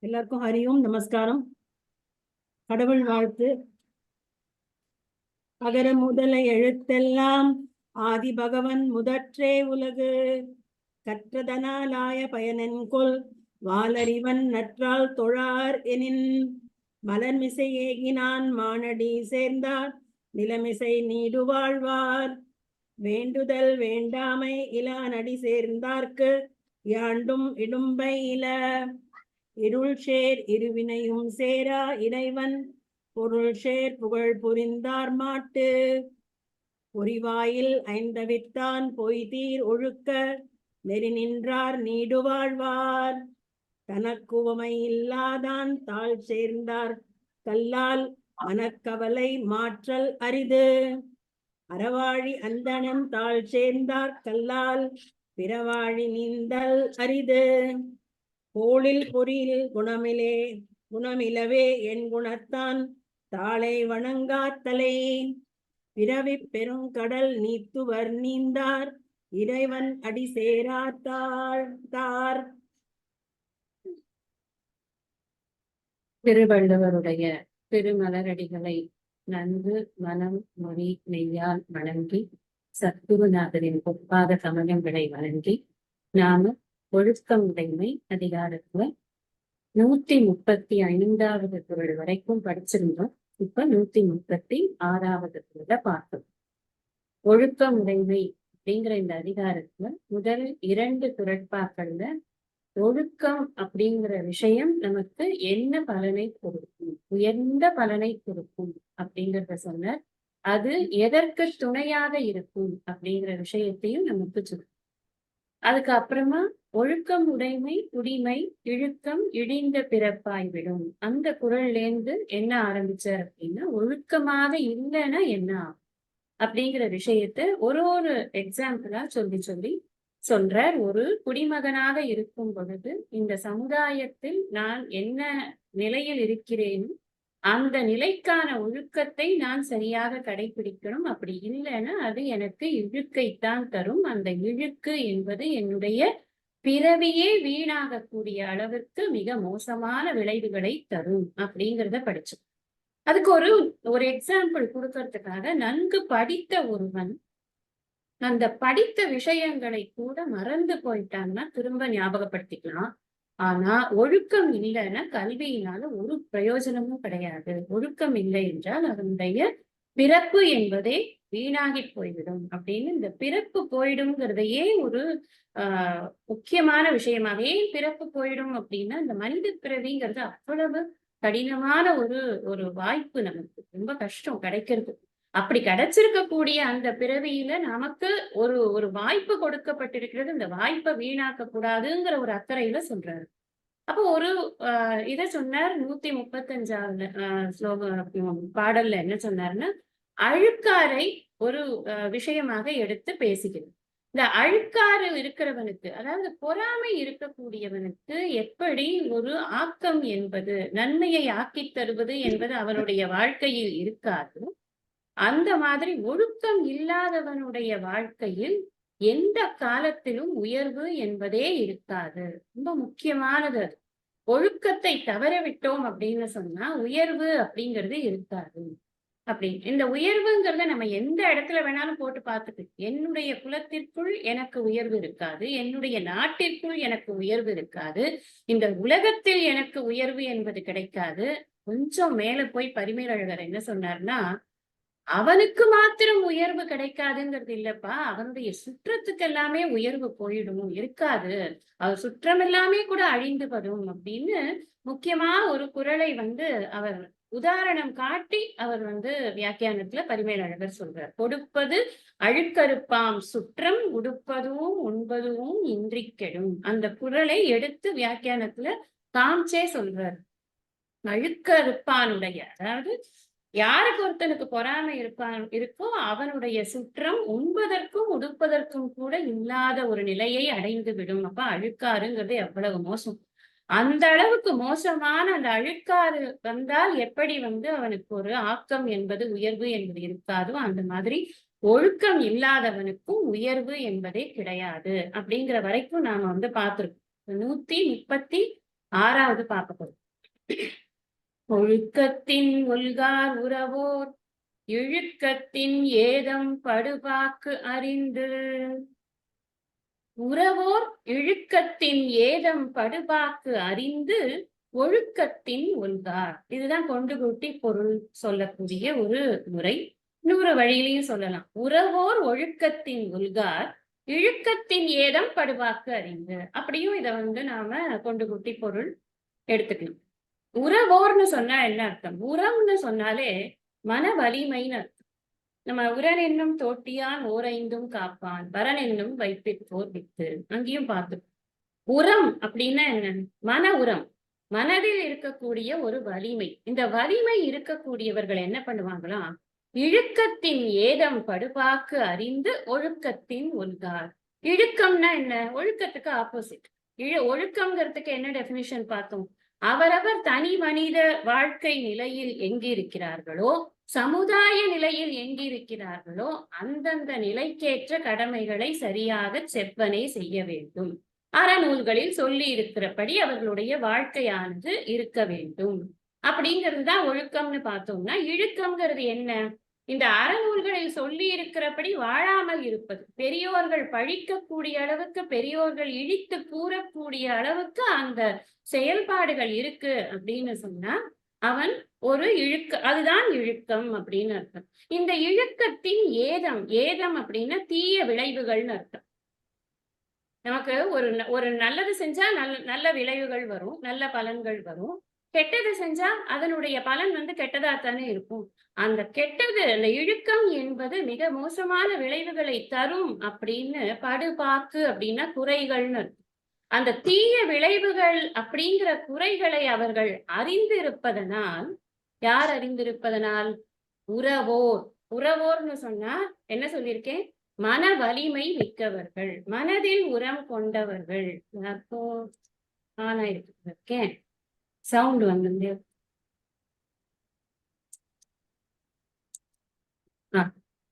எல்லாருக்கும் ஹரியும் நமஸ்காரம். கடவுள் வாழ்த்து. அகர முதல எழுத்தெல்லாம் ஆதி பகவன் முதற்றே உலகு. கற்றதனாலாய பயனென்கொல் வாலறிவன் நற்றால் தொழார் எனின். மலர்மிசை ஏகினான் மானடி சேர்ந்தார் நிலமிசை நீடு வாழ்வார். வேண்டுதல் வேண்டாமை இலானடி சேர்ந்தார்க்கு யாண்டும் இடும்பை இல. இருள் சேர் இருவினையும் சேரா இறைவன் பொருள் சேர் புகழ் புரிந்தார் மாட்டு. பொறிவாயில் ஐந்தவித்தான் பொய்தீர் ஒழுக்க நெறி நின்றார் நீடு வாழ்வார். தனக்குவமை இல்லாதான் தாழ் சேர்ந்தார் கல்லால் மனக்கவலை மாற்றல் அரிது. அறவாழி அந்தணன் தாழ் சேர்ந்தார் கல்லால் பிறவாழி நீந்தல் அரிது. கோளில் பொறியில் குணமிலவே என் குணத்தான் தாளை வணங்காத்தலை. பிறவி பெருங்கடல் நீத்துவர் நீந்தார் இறைவன் அடி சேராத்தார். திருவள்ளுவருடைய திருமலரடிகளை நன்கு மனம் மொழி நெய்யால் வணங்கி சத்குருநாதரின் பொற்பாத சமயங்களை வணங்கி நாம ஒழுக்கம் உடைமை அதிகாரத்துல 135வது குறள் வரைக்கும் படிச்சிருந்தோம். இப்ப 136வது குறளை பார்த்தோம். ஒழுக்கம் உடைமை அப்படிங்கிற இந்த அதிகாரத்துல முதல் 2 குறட்பாக்கள்ல ஒழுக்கம் அப்படிங்கிற விஷயம் நமக்கு என்ன பலனை கொடுக்கும், உயர்ந்த பலனை கொடுக்கும் அப்படிங்கிறத சொன்னார். அது எதற்கு துணையாக இருக்கும் அப்படிங்கிற விஷயத்தையும் நமக்கு சொல்லும். அதுக்கு அப்புறமா ஒழுக்கம் உடைமை குடிமை இழுக்கம் இழிந்த பிறப்பாய் விடும். அந்த குறள்லேருந்து என்ன ஆரம்பிச்சார் அப்படின்னா, ஒழுக்கமாக இல்லைன்னா என்ன அப்படிங்கிற விஷயத்த ஒரு எக்ஸாம்பிளா சொல்லி சொல்றார். ஒரு குடிமகனாக இருக்கும் பொழுது இந்த சமுதாயத்தில் நான் என்ன நிலையில் இருக்கிறேன், அந்த நிலைக்கான ஒழுக்கத்தை நான் சரியாக கடைபிடிக்கணும். அப்படி இல்லைன்னா அது எனக்கு இழுக்கைத்தான் தரும். அந்த இழுக்கு என்பது என்னுடைய பிறவியே வீணாகக்கூடிய அளவிற்கு மிக மோசமான விளைவுகளை தரும் அப்படிங்கிறத படிச்சோம். அதுக்கு ஒரு எக்ஸாம்பிள் கொடுக்கறதுக்காக, நன்கு படித்த ஒருவன் அந்த படித்த விஷயங்களை கூட மறந்து போயிட்டான்னா திரும்ப ஞாபகப்படுத்திக்கலாம். ஆனா ஒழுக்கம் இல்லைன்னா கல்வியினால ஒரு பிரயோஜனமும் கிடையாது. ஒழுக்கம் இல்லை என்றால் அதனுடைய பிறப்பு என்பதே வீணாகி போய்விடும் அப்படின்னு இந்த பிறப்பு போயிடுங்கிறதையே ஒரு முக்கியமான விஷயமாக. ஏன் பிறப்பு போயிடும் அப்படின்னா, இந்த மனித பிறவிங்கிறது அவ்வளவு கடினமான ஒரு வாய்ப்பு, நமக்கு ரொம்ப கஷ்டம் கிடைக்கிறது. அப்படி கிடைச்சிருக்கக்கூடிய அந்த பிறவியில நமக்கு ஒரு வாய்ப்பு கொடுக்கப்பட்டிருக்கிறது. இந்த வாய்ப்பை வீணாக்க கூடாதுங்கிற ஒரு அக்கறையில சொல்றாரு. அப்போ இத சொன்னார். 135வது பாடல்ல என்ன சொன்னாருன்னா, அழுக்காரை ஒரு விஷயமாக எடுத்து பேசுகிறது. இந்த அழுக்காறு இருக்கிறவனுக்கு, அதாவது பொறாமை இருக்கக்கூடியவனுக்கு எப்படி ஒரு ஆக்கம் என்பது, நன்மையை ஆக்கி தருவது என்பது அவனுடைய வாழ்க்கையில் இருக்காது. அந்த மாதிரி ஒழுக்கம் இல்லாதவனுடைய வாழ்க்கையில் எந்த காலத்திலும் உயர்வு என்பதே இருக்காது. ரொம்ப முக்கியமானது. ஒழுக்கத்தை தவற விட்டோம் அப்படின்னு சொன்னா உயர்வு அப்படிங்கிறது இருக்காது. அப்படி இந்த உயர்வுங்கிறத நம்ம எந்த இடத்துல வேணாலும் போட்டு பார்த்துட்டு, என்னுடைய குலத்திற்குள் எனக்கு உயர்வு இருக்காது, என்னுடைய நாட்டிற்குள் எனக்கு உயர்வு இருக்காது, இந்த உலகத்தில் எனக்கு உயர்வு என்பது கிடைக்காது. கொஞ்சம் மேல போய் பரிமேலழகர் என்ன சொன்னார்னா, அவனுக்கு மாத்திரம் உயர்வு கிடைக்காதுங்கிறது இல்லப்பா, அவனுடைய சுற்றத்துக்கு எல்லாமே உயர்வு போயிடும், இருக்காது, அவர் சுற்றம் எல்லாமே கூட அழிந்து வரும் அப்படின்னு முக்கியமா ஒரு குறளை அவர் உதாரணம் காட்டி அவர் வியாக்கியானத்துல பரிமேலழகர் சொல்றார். கொடுப்பது அழுக்கறுப்பாம் சுற்றம் உடுப்பதும் உண்பதும் இன்றி கெடும். அந்த குறளை எடுத்து வியாக்கியானத்துல காமிச்சே சொல்றார். அழுக்கறுப்பானுடைய, அதாவது யாருக்கு ஒருத்தனுக்கு பொறாமை இருக்கோ அவனுடைய சுற்றம் உண்பதற்கும் உடுப்பதற்கும் கூட இல்லாத ஒரு நிலையை அடைந்து விடும். அப்ப அழுக்காறுங்கிறது எவ்வளவு மோசம். அந்த அளவுக்கு மோசமான அந்த அழுக்காறு வந்தால் எப்படி அவனுக்கு ஒரு ஆக்கம் என்பது உயர்வு என்பது இருக்காதோ, அந்த மாதிரி ஒழுக்கம் இல்லாதவனுக்கும் உயர்வு என்பதே கிடையாது அப்படிங்கிற வரைக்கும் நாம பார்த்திருக்கோம். 136வது பார்க்க போறோம். ஒழுக்கத்தின் ஒல்கார் உறவோர் இழுக்கத்தின் ஏதம் படுபாக்கு அறிந்து. உறவோர் இழுக்கத்தின் ஏதம் படுபாக்கு அறிந்து ஒழுக்கத்தின் ஒல்கார். இதுதான் கொண்டு கூட்டி பொருள் சொல்லக்கூடிய ஒரு முறை. இன்னொரு வழியிலையும் சொல்லலாம். உறவோர் ஒழுக்கத்தின் ஒல்கார் இழுக்கத்தின் ஏதம் படுபாக்கு அறிந்து. அப்படியும் இதை நாம கொண்டு கூட்டி பொருள் எடுத்துக்கணும். உறவோர்னு சொன்னா என்ன அர்த்தம்? உறம்னு சொன்னாலே மன வலிமைன்னு அர்த்தம். நம்ம உரன் என்னும் தோட்டியான் ஓரைந்தும் காப்பான் வரன் என்னும் வைப்பிற்போர் வித்து. அங்கேயும் பார்த்து உரம் அப்படின்னா என்ன? மன உரம், மனதில் இருக்கக்கூடிய ஒரு வலிமை. இந்த வலிமை இருக்கக்கூடியவர்கள் என்ன பண்ணுவாங்களாம்? இழுக்கத்தின் ஏதம் படுபாக்கு அறிந்து ஒழுக்கத்தின் ஒல்கார். இழுக்கம்னா என்ன? ஒழுக்கத்துக்கு ஆப்போசிட். ஒழுக்கம்ங்கிறதுக்கு என்ன டெபினிஷன் பார்த்தோம்? அவரவர் தனி மனித வாழ்க்கை நிலையில் எங்கிருக்கிறார்களோ, சமுதாய நிலையில் எங்கிருக்கிறார்களோ அந்தந்த நிலைக்கேற்ற கடமைகளை சரியாக செவ்வனே செய்ய வேண்டும். அறநூல்களில் சொல்லி இருக்கிறபடி அவர்களுடைய வாழ்க்கையானது இருக்க வேண்டும். அப்படிங்கிறது தான் ஒழுக்கம்னு பார்த்தோம்னா, இழுக்கம்ங்கிறது என்ன? இந்த அறநூல்களில் சொல்லி இருக்கிறபடி வாழாமல் இருப்பது. பெரியோர்கள் பழிக்கக்கூடிய அளவுக்கு, பெரியோர்கள் இழித்து கூறக்கூடிய அளவுக்கு அந்த செயல்பாடுகள் இருக்கு அப்படின்னு சொன்னா அவன் ஒரு அதுதான் இழுக்கம் அப்படின்னு அர்த்தம். இந்த இழுக்கத்தின் ஏதம், ஏதம் அப்படின்னா தீய விளைவுகள்னு அர்த்தம். நமக்கு ஒரு நல்லது செஞ்சா நல்ல விளைவுகள் வரும், நல்ல பலன்கள் வரும். கெட்டது செஞ்சா அதனுடைய பலன் கெட்டதாத்தானே இருக்கும். அந்த கெட்டது, அந்த இழுக்கம் என்பது மிக மோசமான விளைவுகளை தரும் அப்படின்னு படுபாக்கு அப்படின்னா குறைகள்னு அர்த்தம். அந்த தீய விளைவுகள் அப்படிங்கிற குறைகளை அவர்கள் அறிந்திருப்பதனால், யார் அறிந்திருப்பதனால்? உறவோர். உறவோர்னு சொன்னா என்ன சொல்லியிருக்கேன்? மன வலிமை மிக்கவர்கள், மனதில் உரம் கொண்டவர்கள். ஆனா இருக்கேன் சவுண்ட் வந்து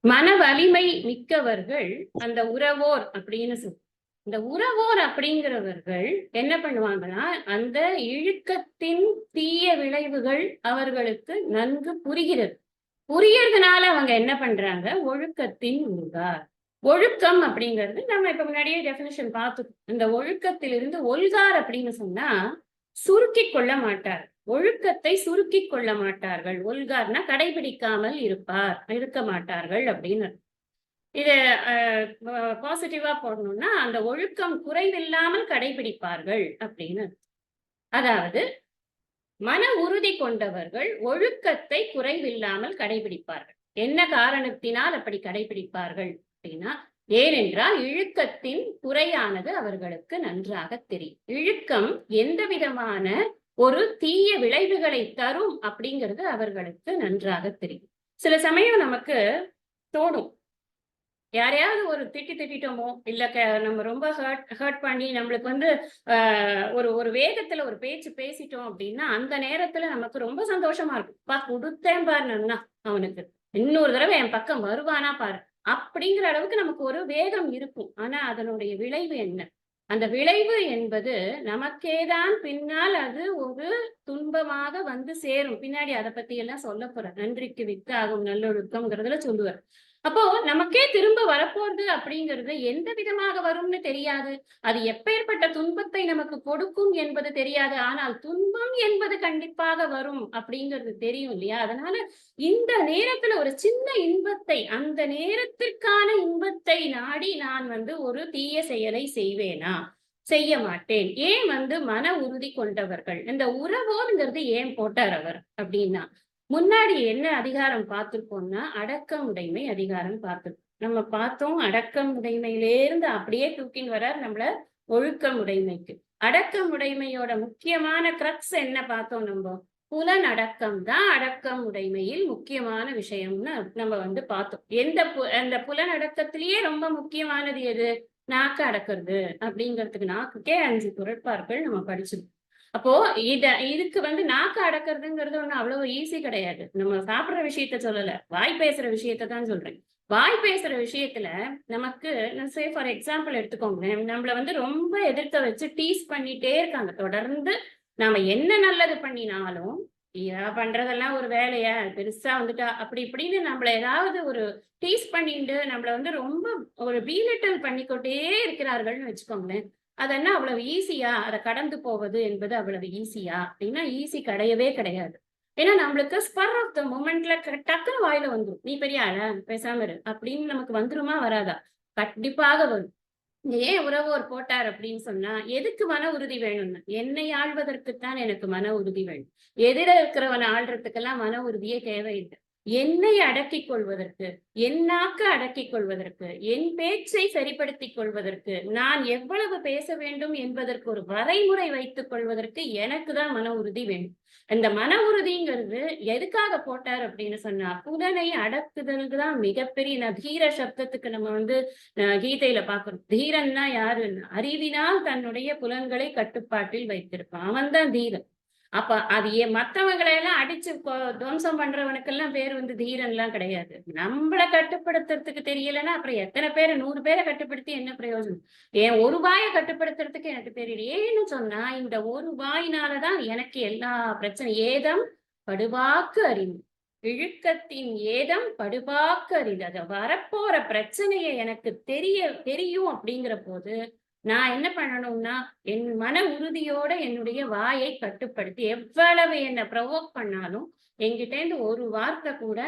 மன வலிமை மிக்கவர்கள் அந்த உறவோர் அப்படின்னு சொல்லு. இந்த உறவோர் அப்படிங்கிறவர்கள் என்ன பண்ணுவாங்கன்னா, அந்த இழுக்கத்தின் தீய விளைவுகள் அவர்களுக்கு நன்கு புரிகிறது. புரியறதுனால அவங்க என்ன பண்றாங்க? ஒழுக்கத்தின் ஒல்கார். ஒழுக்கம் அப்படிங்கிறது நம்ம இப்ப முன்னாடியே டெபினிஷன் பார்த்தோம். இந்த ஒழுக்கத்திலிருந்து ஒல்கார் அப்படின்னு சொன்னா சுருக்கி கொள்ள மாட்டார். ஒழுக்கத்தை சுருக்கி கொள்ள மாட்டார்கள். ஒல்கார்னா கடைபிடிக்காமல் இருக்க மாட்டார்கள் அப்படின்னு. இத பாசிட்டிவா போடணும்னா அந்த ஒழுக்கம் குறைவில்லாமல் கடைபிடிப்பார்கள் அப்படின்னு. அதாவது மன உறுதி கொண்டவர்கள் ஒழுக்கத்தை குறைவில்லாமல் கடைபிடிப்பார்கள். என்ன காரணத்தினால் அப்படி கடைபிடிப்பார்கள் அப்படின்னா, ஏனென்றால் இழுக்கத்தின் குறையானது அவர்களுக்கு நன்றாக தெரியும். இழுக்கம் எந்த விதமான ஒரு தீய விளைவுகளை தரும் அப்படிங்கிறது அவர்களுக்கு நன்றாக தெரியும். சில சமயம் நமக்கு தோணும், யாரையாவது ஒரு திட்டிட்டோமோ இல்ல நம்ம ரொம்ப ஹர்ட் பண்ணி நம்மளுக்கு ஒரு வேகத்துல ஒரு பேச்சு பேசிட்டோம் அப்படின்னா அந்த நேரத்துல நமக்கு ரொம்ப சந்தோஷமா இருக்கும். கொடுத்தேன் பாரு நன்னா, அவனுக்கு இன்னொரு தடவை என் பக்கம் வருவானா பாரு அப்படிங்கிற அளவுக்கு நமக்கு ஒரு வேகம் இருக்கும். ஆனா அதனுடைய விளைவு என்ன? அந்த விளைவு என்பது நமக்கேதான் பின்னால் அது ஒரு துன்பமாக சேரும். பின்னாடி அதை பத்தி எல்லாம் சொல்ல போற. நன்றிக்கு வித்து ஆகும் நல்லொழுக்கம்ங்கிறதுல சொல்லுவார். அப்போ நமக்கே திரும்ப வரப்போறது அப்படிங்கிறது எந்த விதமாக வரும்னு தெரியாது. அது எப்பேற்பட்ட துன்பத்தை நமக்கு கொடுக்கும் என்பது தெரியாது. ஆனால் துன்பம் என்பது கண்டிப்பாக வரும் அப்படிங்கிறது தெரியும் இல்லையா? அதனால இந்த நேரத்துல ஒரு சின்ன இன்பத்தை, அந்த நேரத்திற்கான இன்பத்தை நாடி நான் ஒரு தீய செயலை செய்வேனா? செய்ய மாட்டேன். ஏன் மன உறுதி கொண்டவர்கள். இந்த உறவோங்கிறது ஏன் போட்டார் அவர் அப்படின்னா, முன்னாடி என்ன அதிகாரம் பார்த்திருக்கோம்னா அடக்கமுடைமை அதிகாரம் பார்த்திருக்கோம். நம்ம பார்த்தோம் அடக்கமுடைமையிலேருந்து அப்படியே தூக்கின்னு வர்றார் நம்மள ஒழுக்கமுடைமைக்கு. அடக்கமுடைமையோட முக்கியமான கிரக்ஸ் என்ன பார்த்தோம்? நம்ம புலனடக்கம் தான் அடக்கமுடைமையில் முக்கியமான விஷயம்னு நம்ம பார்த்தோம். அந்த புலனடக்கத்திலேயே ரொம்ப முக்கியமானது எது? நாக்கு அடக்கிறது அப்படிங்கிறதுக்கு நாக்குக்கே 5 குறட்பார்கள் நம்ம படிச்சிருக்கோம். அப்போ இதுக்கு நாக்கு அடக்கிறதுங்கிறது ஒண்ணு அவ்வளவு ஈஸி கிடையாது. நம்ம சாப்பிடுற விஷயத்த சொல்லல, வாய் பேசுற விஷயத்தான் சொல்றேன். வாய் பேசுற விஷயத்துல நமக்கு ஃபார் எக்ஸாம்பிள் எடுத்துக்கோங்களேன், நம்மள வந்து ரொம்ப எதிர்க்க வச்சு டீஸ் பண்ணிட்டே இருக்காங்க தொடர்ந்து. நாம என்ன நல்லது பண்ணினாலும் பண்றதெல்லாம் ஒரு வேலையா பெருசா வந்துட்டா அப்படி இப்படின்னு நம்மள ஏதாவது ஒரு டீஸ் பண்ணிட்டு நம்மள வந்து ரொம்ப ஒரு பீலிட்டல் பண்ணிக்கொண்டே இருக்கிறார்கள்னு வச்சுக்கோங்களேன். அது என்ன அவ்வளவு ஈஸியா அதை கடந்து போவது என்பது அவ்வளவு ஈஸியா அப்படின்னா ஈஸி கிடையவே கிடையாது. ஏன்னா நம்மளுக்கு ஸ்பர் ஆஃப் த மொமெண்ட்ல டக்குன்னு வாயில வந்துரும். நீ பெரிய ஆளா பேசாம இரு அப்படின்னு நமக்கு வந்துருமா வராதா? கண்டிப்பாக வரும். ஏன் உறவோர் போட்டார் அப்படின்னு சொன்னா, எதுக்கு மன உறுதி வேணும்னு? என்னை ஆள்வதற்குத்தான் எனக்கு மன உறுதி வேணும். எதிர இருக்கிறவனை ஆள்றதுக்கெல்லாம் மன உறுதியே தேவையில்லை. என்னை அடக்கிக் கொள்வதற்கு, என் நாக்க அடக்கிக் கொள்வதற்கு, என் பேச்சை சரிப்படுத்திக் கொள்வதற்கு, நான் எவ்வளவு பேச வேண்டும் என்பதற்கு ஒரு வரைமுறை வைத்துக் கொள்வதற்கு எனக்கு தான் மன உறுதி வேணும். அந்த மன உறுதிங்கிறது எதுக்காக போட்டார் அப்படின்னு சொன்னா, புலனை அடக்குதலுக்கு தான் மிகப்பெரிய தீர சப்தத்துக்கு நம்ம வந்து கீதையில பார்க்கிறோம். தீரன்னா யாருன்னா, அறிவினால் தன்னுடைய புலன்களை கட்டுப்பாட்டில் வைத்திருப்பான். அவன் தான் தீரன். அப்ப அது மத்தவங்களை எல்லாம் அடிச்சு துவம்சம் பண்றவனுக்கெல்லாம் பேர் வந்து தீரன்லாம் கிடையாது. நம்மள கட்டுப்படுத்துறதுக்கு தெரியலன்னா அப்புறம் எத்தனை பேரை 100 பேரை கட்டுப்படுத்தி என்ன பிரயோஜனம்? ஏன் ஒரு வாயை கட்டுப்படுத்துறதுக்கு எனக்கு தெரியல. ஏன்னு சொன்னா இந்த ஒரு வாயினாலதான் எனக்கு எல்லா பிரச்சனை. ஏதம் படுவாக்கு அறிவு, இழுக்கத்தின் ஏதம் படுபாக்கு அறிவு. அத வரப்போற பிரச்சனையை எனக்கு தெரியும் அப்படிங்கிற போது நான் என்ன பண்ணணும்னா, என் மன உறுதியோட என்னுடைய வாயை கட்டுப்படுத்தி, எவ்வளவு என்ன ப்ரொவோக் பண்ணாலும், என்கிட்ட இருந்து ஒரு வார்த்தை கூட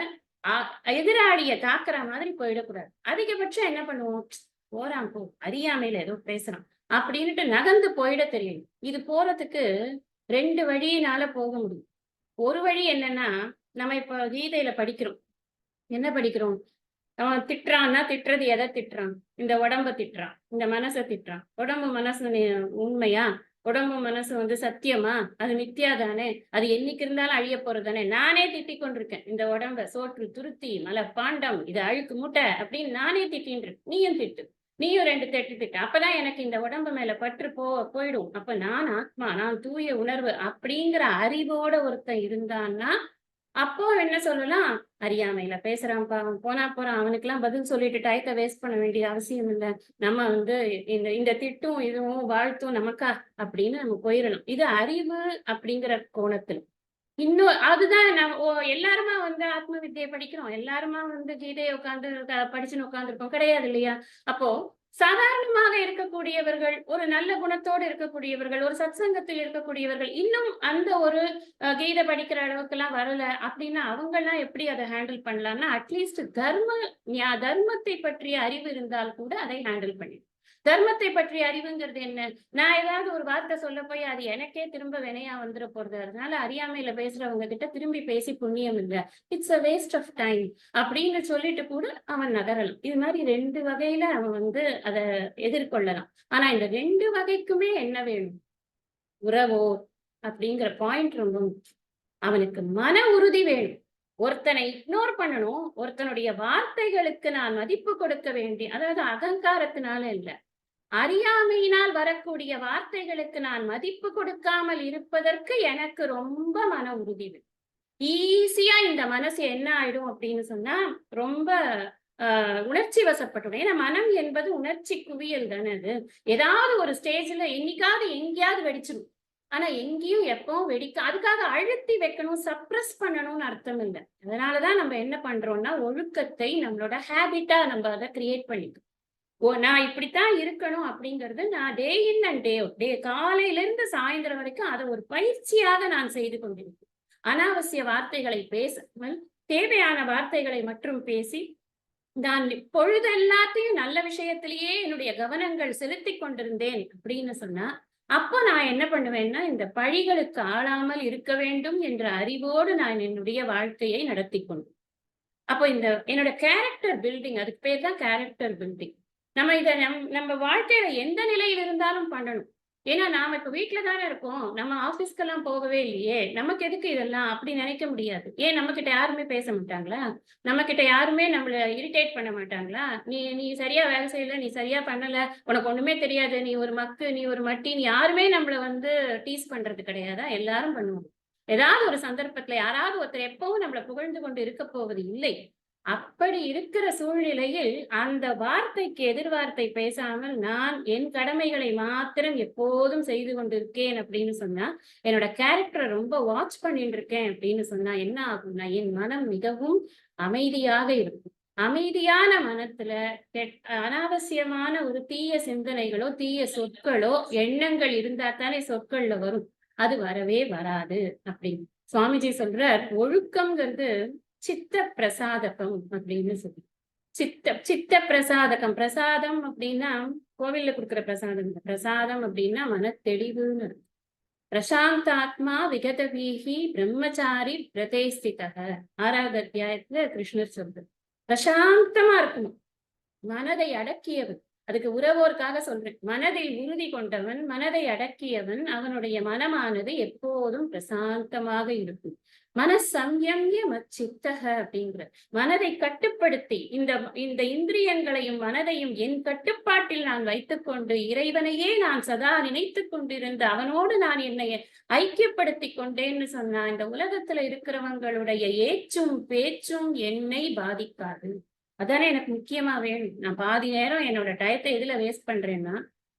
அ எதிராளிய தாக்குற மாதிரி போயிடக்கூடாது. அதிகபட்சம் என்ன பண்ணுவோம்? போறான் போ, அறியாமையில ஏதோ பேசுறான். அப்படின்னுட்டு நகர்ந்து போயிட தெரியும். இது போறதுக்கு 2 வழியினால போக முடியும். ஒரு வழி என்னன்னா, நம்ம இப்ப கீதையில படிக்கிறோம். என்ன படிக்கிறோம்? அவன் திட்டுறான்னா திட்டுறது எதை திட்டுறான்? இந்த உடம்ப திட்டுறான், இந்த மனச திட்டுறான். உடம்பு மனசு உண்மையா? உடம்பு மனசு வந்து சத்தியமா? அது மித்தியா தானே? அது என்னைக்கு இருந்தாலும் அழிய போறது தானே? நானே திட்டிக் கொண்டிருக்கேன். இந்த உடம்ப சோற்று துருத்தி மல பாண்டம் இது அழுக்கு மூட்டை அப்படின்னு நானே திட்டின்னு இருக்கேன். நீயும் திட்டு, நீயும் 2 திட்டு. அப்பதான் எனக்கு இந்த உடம்பு மேல பற்று போயிடும். அப்ப நான் ஆத்மா, நான் தூய உணர்வு அப்படிங்கிற அறிவோட ஒருத்தன் இருந்தான்னா அப்போ என்ன சொல்லலாம்? அறியாமையில பேசுறான் பாவம். போனா போறான். அவனுக்கெல்லாம் பதில் சொல்லிட்டு டயத்த வேஸ்ட் பண்ண வேண்டிய அவசியம் இல்ல. நம்ம வந்து இந்த இந்த திட்டும், இதுவும் வாழ்த்தும் நமக்கா? அப்படின்னு நம்ம போயிரணும். இது அறிவு அப்படிங்கிற கோணத்துல. இன்னும் அதுதான் எல்லாருமா வந்து ஆத்ம வித்யை படிக்கிறோம். எல்லாருமா வந்து கீதைய உட்கார்ந்து படிச்சுன்னு உட்கார்ந்துருக்கோம். கிடையாது இல்லையா? அப்போ சாதாரணமாக இருக்கக்கூடியவர்கள், ஒரு நல்ல குணத்தோடு இருக்கக்கூடியவர்கள், ஒரு சத்சங்கத்தில் இருக்கக்கூடியவர்கள், இன்னும் அந்த ஒரு கீதை படிக்கிற அளவுக்குலாம் வரல அப்படின்னா, அவங்கலாம் எப்படி அத ஹேண்டில் பண்ணலாம்னா, அட்லீஸ்ட் தர்மத்தை பற்றிய அறிவு இருந்தால் கூட அதை ஹேண்டில் பண்ணிடும். தர்மத்தை பற்றிய அறிவுங்கிறது என்ன? நான் ஏதாவது ஒரு வார்த்தை சொல்ல போய் அது எனக்கே திரும்ப வினையா வந்துட போறது. அதனால அறியாமையில பேசுறவங்க கிட்ட திரும்பி பேசி புண்ணியம் இல்ல. It's a waste of time அப்படின்னு சொல்லிட்டு கூட அவன் நகரலாம். இது மாதிரி 2 வகையில அவன் வந்து அத எதிர்கொள்ளலாம். ஆனா இந்த 2 வகைக்குமே என்ன வேணும்? உறவோர் அப்படிங்கிற பாயிண்ட் ரொம்ப முக்கியம். அவனுக்கு மன உறுதி வேணும். ஒருத்தனை இக்னோர் பண்ணணும். ஒருத்தனுடைய வார்த்தைகளுக்கு நான் மதிப்பு கொடுக்க வேண்டிய அதாவது அகங்காரத்தினால இல்ல. அறியாமையினால் வரக்கூடிய வார்த்தைகளுக்கு நான் மதிப்பு கொடுக்காமல் இருப்பதற்கு எனக்கு ரொம்ப மன உறுதி வேணும். ஈஸியா இந்த மனசு என்ன ஆயிடும் அப்படின்னு சொன்னா, ரொம்ப உணர்ச்சி வசப்பட்டுடும். ஏன்னா மனம் என்பது உணர்ச்சி குவியல் தானே அது. ஏதாவது ஒரு ஸ்டேஜ்ல என்னைக்காவது எங்கேயாவது வெடிச்சிடும். ஆனா எங்கேயும் எப்பவும் அதுக்காக அழுத்தி வைக்கணும், சப்ரஸ் பண்ணணும்னு அர்த்தம் இல்ல. அதனாலதான் நம்ம என்ன பண்றோம்னா, ஒழுக்கத்தை நம்மளோட ஹேபிட்டா நம்ம அதை கிரியேட் பண்ணிக்கணும். நான் இப்படித்தான் இருக்கணும் அப்படிங்கிறது நான் டே இன் அண்ட் டே அவுட் காலையில இருந்து சாயந்தரம் வரைக்கும் அதை ஒரு பயிற்சியாக நான் செய்து கொண்டிருக்கேன். அனாவசிய வார்த்தைகளை பேசாமல் தேவையான வார்த்தைகளை மட்டும் பேசி நான் பொழுது எல்லாத்தையும் நல்ல விஷயத்திலேயே என்னுடைய கவனங்கள் செலுத்தி கொண்டிருந்தேன் அப்படின்னு சொன்னா அப்போ நான் என்ன பண்ணுவேன்னா இந்த பழிகளுக்கு ஆளாமல் இருக்க வேண்டும் என்ற அறிவோடு நான் என்னுடைய வாழ்க்கையை நடத்தி கொண்டேன். அப்போ இந்த என்னோட கேரக்டர் பில்டிங் அதுக்கு பேர் தான் கேரக்டர் பில்டிங். நம்ம இதை நம்ம வாழ்க்கையில எந்த நிலையில் இருந்தாலும் பண்ணணும். ஏன்னா நாம இப்ப வீட்டுல தானே இருக்கோம். நம்ம ஆபீஸ்க்கெல்லாம் போகவே இல்லையே. நமக்கு எதுக்கு இதெல்லாம் அப்படி நினைக்க முடியாது. ஏன் நம்ம கிட்ட யாருமே பேச மாட்டாங்களா? நம்ம கிட்ட யாருமே நம்மள இரிட்டேட் பண்ண மாட்டாங்களா? நீ சரியா வேலை செய்யல, நீ சரியா பண்ணல, உனக்கு ஒண்ணுமே தெரியாது, நீ ஒரு மக்கு, நீ ஒரு மட்டி, நீ யாருமே நம்மள வந்து டீஸ் பண்றது கிடையாதா? எல்லாரும் பண்ணுவோம். ஏதாவது ஒரு சந்தர்ப்பத்துல யாராவது ஒருத்தர் எப்பவும் நம்மள புகழ்ந்து கொண்டு இருக்க போவது இல்லை. அப்படி இருக்கிற சூழ்நிலையில் அந்த வார்த்தைக்கு எதிர்வார்த்தை பேசாமல் நான் என் கடமைகளை மாத்திரம் எப்போதும் செய்து கொண்டிருக்கேன் அப்படின்னு சொன்னா, என்னோட கேரக்டரை ரொம்ப வாட்ச் பண்ணிட்டு இருக்கேன் அப்படின்னு சொன்னா என்ன ஆகும்னா, என் மனம் மிகவும் அமைதியாக இருக்கும். அமைதியான மனத்துல அனாவசியமான ஒரு தீய சிந்தனைகளோ, தீய சொற்களோ, எண்ணங்கள் இருந்தா தானே சொற்கள்ல வரும். அது வரவே வராது அப்படின்னு சுவாமிஜி சொல்றார். ஒழுக்கம்ங்கிறது சித்த பிரசாதகம் அப்படின்னு சொல்லி, சித்த பிரசாதகம். பிரசாதம் அப்படின்னா கோவில்ல கொடுக்குற பிரசாதம். பிரசாதம் அப்படின்னா மனத்தெளிவுன்னு. பிரசாந்தாத்மா விகதவீகி பிரம்மச்சாரி பிரதேஸ்திதக 6வது அத்தியாயத்துல கிருஷ்ணர் சொல்றது. பிரசாந்தமா இருக்கணும், மனதை அடக்கியவன். அதுக்கு உறவோருக்காக சொல்றேன். மனதில் உறுதி கொண்டவன், மனதை அடக்கியவன், அவனுடைய மனமானது எப்போதும் பிரசாந்தமாக இருக்கும். மனசம்யம்ய மச்சித்தக அப்படிங்கிற மனதை கட்டுப்படுத்தி இந்த இந்திரியங்களையும் மனதையும் என் கட்டுப்பாட்டில் நான் வைத்துக்கொண்டு இறைவனையே நான் சதா நினைத்துக் கொண்டிருந்த அவனோடு நான் என்னை ஐக்கியப்படுத்தி கொண்டேன்னு சொன்னா இந்த உலகத்துல இருக்கிறவங்களுடைய ஏச்சும் பேச்சும் என்னை பாதிக்காது. அதானே எனக்கு முக்கியமா வேணும். நான் பாதி நேரம் என்னோட டயத்தை எதுல வேஸ்ட் பண்றேன்னா,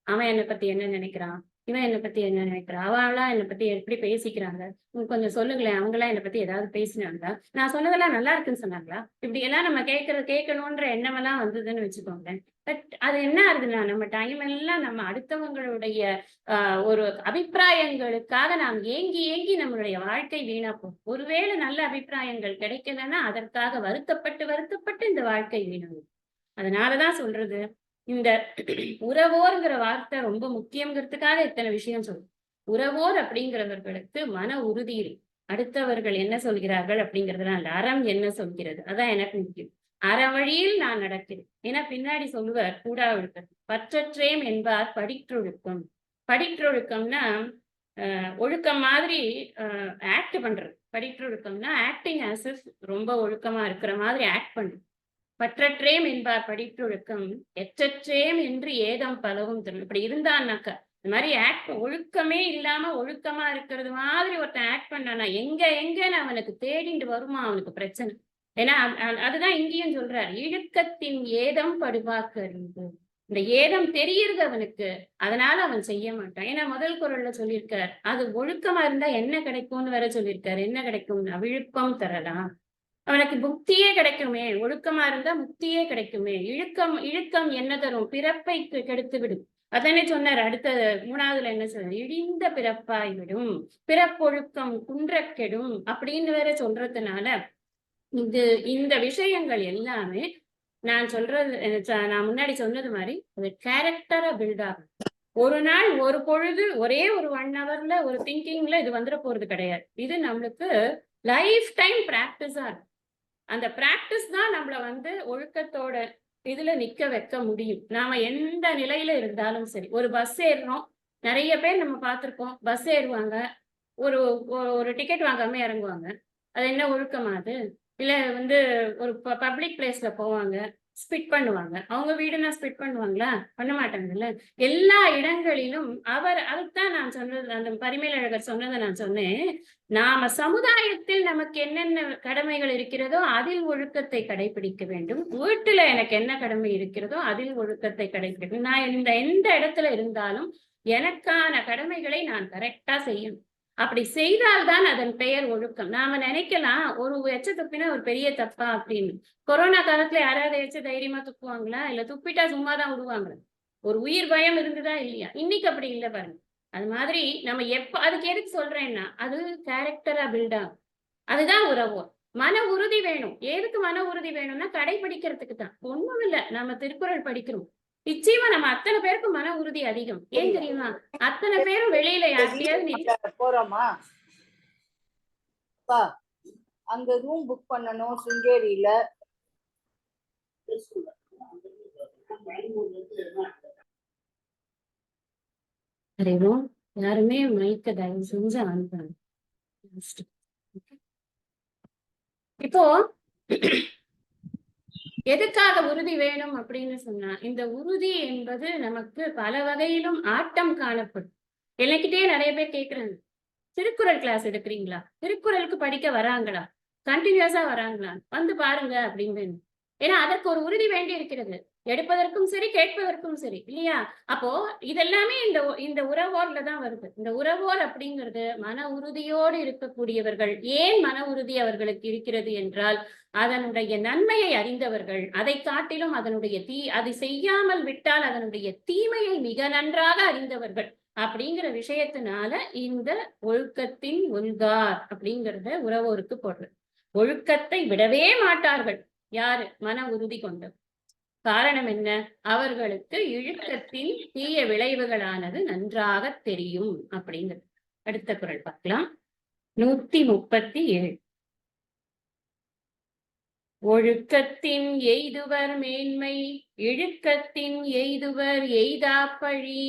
அவன் என்னை பத்தி என்ன நினைக்கிறான், இவன் என்னை பத்தி என்ன நினைக்கிறான், அவளா என்னை பத்தி எப்படி பேசிக்கிறாங்க, கொஞ்சம் சொல்லுங்களேன், அவங்களா என்னை பத்தி ஏதாவது பேசினாங்களா, நான் சொன்னதெல்லாம் நல்லா இருக்குன்னு சொன்னாங்களா, இப்படி எல்லாம் நம்ம கேட்கணும்ன்ற எண்ணமெல்லாம் வந்ததுன்னு வச்சுக்கோங்களேன். பட் அது என்ன ஆகுதுன்னா, நம்ம டைம் எல்லாம் நம்ம அடுத்தவங்களுடைய ஒரு அபிப்பிராயங்களுக்காக நாம் ஏங்கி நம்மளுடைய வாழ்க்கை வீணா போகும். ஒருவேளை நல்ல அபிப்பிராயங்கள் கிடைக்கலன்னா அதற்காக வருத்தப்பட்டு இந்த வாழ்க்கை வீணாகும். அதனாலதான் சொல்றது, இந்த உறவோர்ங்கிற வார்த்தை ரொம்ப முக்கியங்கிறதுக்காக இத்தனை விஷயம் சொல்லும். உறவோர் அப்படிங்கிறவர்களுக்கு மன உறுதி அடுத்தவர்கள் என்ன சொல்கிறார்கள் அப்படிங்கிறதுலாம் இல்ல, அறம் என்ன சொல்கிறது அதான் எனக்கு முக்கியம். அறவழியில் நான் நடக்கிறேன். ஏன்னா பின்னாடி சொல்லுவார் கூடா ஒழுக்கம். பற்றற்றேம் என்பார் படிற்றொழுக்கம். படிற்றொழுக்கம்னா ஒழுக்கம் மாதிரி ஆக்ட் பண்றது. படிற்றொழுக்கம்னா ஆக்டிங் ஆஸ் இஃப் ரொம்ப ஒழுக்கமா இருக்கிற மாதிரி ஆக்ட் பண்றது. பற்றற்றேம் என்பார் படிற்றொழுக்கம், எற்றற்றேம் என்று ஏதம் பலவும் தரும். இப்படி இருந்தான்னாக்கா இந்த மாதிரி ஆக்ட் ஒழுக்கமே இல்லாம ஒழுக்கமா இருக்கிறது மாதிரி ஒருத்தன் ஆக்ட் பண்ணானா எங்கன்னு அவனுக்கு தேடிண்டு வருமா அவனுக்கு பிரச்சனை. ஏன்னா அதுதான் இங்கேயும் சொல்றாரு, இழுக்கத்தின் ஏதம் படுவாக்கறிந்து. இந்த ஏதம் தெரியுது அவனுக்கு, அதனால அவன் செய்ய மாட்டான். ஏன்னா முதல் குறள்ல சொல்லியிருக்கார், அது ஒழுக்கமா இருந்தா என்ன கிடைக்கும்னு வேற சொல்லியிருக்காரு. என்ன கிடைக்கும்னா விழுப்பம் தரலாம். அவனுக்கு முக்தியே கிடைக்குமே, ஒழுக்கமா இருந்தா முக்தியே கிடைக்குமே. இழுக்கம் என்ன தரும், பிறப்பை கெடுத்து விடும். அதனே சொன்னார். அடுத்த 3வதுல என்ன சொன்னார், இழிந்த பிறப்பாய் விடும், பிறப்பொழுக்கம் குன்றக்கெடும் அப்படின்னு வேற சொல்றதுனால இந்த விஷயங்கள் எல்லாமே நான் முன்னாடி சொன்னது மாதிரி கேரக்டரா பில்ட் ஆகும். ஒரு நாள் ஒரு பொழுது ஒரே ஒரு 1 ஹவர்ல ஒரு திங்கிங்ல இது வந்துட போறது கிடையாது. இது நம்மளுக்கு லைஃப் டைம் பிராக்டிஸா இருக்கும். அந்த பிராக்டிஸ் தான் நம்மள ஒழுக்கத்தோட இதுல நிக்க வைக்க முடியும். நாம எந்த நிலையில இருந்தாலும் சரி. ஒரு பஸ் ஏறுறோம், நிறைய பேர் நம்ம பார்த்திருக்கோம். பஸ் ஏறுவாங்க, ஒரு ஒரு டிக்கெட் வாங்காம இறங்குவாங்க. அது என்ன ஒழுக்கமா அது? இல்ல ஒரு பப்ளிக் பிளேஸ்ல போவாங்க, ஸ்பிட் பண்ணுவாங்க. அவங்க வீடுனா ஸ்பிட் பண்ணுவாங்களா? பண்ண மாட்டாங்கல்ல. எல்லா இடங்களிலும் அதுதான் நான் சொன்னது, அந்த பரிமேலழகர் சொன்னதை நான் சொன்னேன். நாம சமுதாயத்தில் நமக்கு என்னென்ன கடமைகள் இருக்கிறதோ அதில் ஒழுக்கத்தை கடைபிடிக்க வேண்டும். வீட்டுல எனக்கு என்ன கடமை இருக்கிறதோ அதில் ஒழுக்கத்தை கடைபிடிக்கணும். நான் எந்த இடத்துல இருந்தாலும் எனக்கான கடமைகளை நான் கரெக்டா செய்யணும். அப்படி செய்தால்தான் அதன் பெயர் ஒழுக்கம். நாம நினைக்கலாம் ஒரு எச்ச துப்பினா ஒரு பெரிய தப்பா அப்படின்னு. கொரோனா காலத்துல யாராவது எச்ச தைரியமா துப்புவாங்களா? இல்ல துப்பிட்டா சும்மாதான் விடுவாங்களா? ஒரு உயிர் பயம் இருந்துதா இல்லையா? இன்னைக்கு அப்படி இல்லை பாருங்க. அது மாதிரி நம்ம அதுக்கு எதுக்கு சொல்றேன்னா, அது கேரக்டரா பில்ட் ஆகும். அதுதான் உறவோர். மன உறுதி வேணும். எதுக்கு மன உறுதி வேணும்னா கடைபிடிக்கிறதுக்கு தான். ஒண்ணும் இல்ல, நம்ம திருக்குறள் படிக்கிறோம். நிச்சயமா நம்ம அத்தனை பேருக்கு மன உறுதி அதிகம். ஏன் தெரியுமா? அத்தனை பேரும் வெளியில யார்கிட்டயாவது போறோமா, அங்க ரூம் புக் பண்ணணும் சுங்கேரியில. யாருமே மைக்க தயவு செஞ்சு அனுப்புறாங்க. இப்போ எதுக்காக உறுதி வேணும் அப்படின்னு சொன்னா, இந்த உறுதி என்பது நமக்கு பல வகையிலும் ஆட்டம் காணப்படும். என்னைக்கிட்டே நிறைய பேர் கேட்கிறாங்க, திருக்குறள் கிளாஸ் எடுக்கிறீங்களா? திருக்குறளுக்கு படிக்க வராங்களா? கண்டினியூஸா வராங்களா, வந்து பாருங்க அப்படின்னு. ஏன்னா அதற்கு ஒரு உறுதி வேண்டி இருக்கிறது, எடுப்பதற்கும் சரி கேட்பதற்கும் சரி, இல்லையா? அப்போ இதெல்லாமே இந்த உறவோர்ல தான் வருது. இந்த உறவோர் அப்படிங்கிறது மன உறுதியோடு இருக்கக்கூடியவர்கள். ஏன் மன உறுதி அவர்களுக்கு இருக்கிறது என்றால், அதனுடைய நன்மையை அறிந்தவர்கள், அதை காட்டிலும் அதனுடைய அதை செய்யாமல் விட்டால் அதனுடைய தீமையை மிக நன்றாக அறிந்தவர்கள் அப்படிங்கிற விஷயத்தினால இந்த ஒழுக்கத்தின் ஒல்கார் அப்படிங்கிறத உறவோருக்கு போடுறது. ஒழுக்கத்தை விடவே மாட்டார்கள். யாரு? மன உறுதி கொண்டவர். காரணம் என்ன? அவர்களுக்கு இழுக்கத்தின் தீய விளைவுகளானது நன்றாக தெரியும் அப்படிங்கிறது. அடுத்த குறள் பார்க்கலாம். 137. ஒழுக்கத்தின் எய்துவர் மேன்மை, இழுக்கத்தின் எய்துவர் எய்தாப்பழி.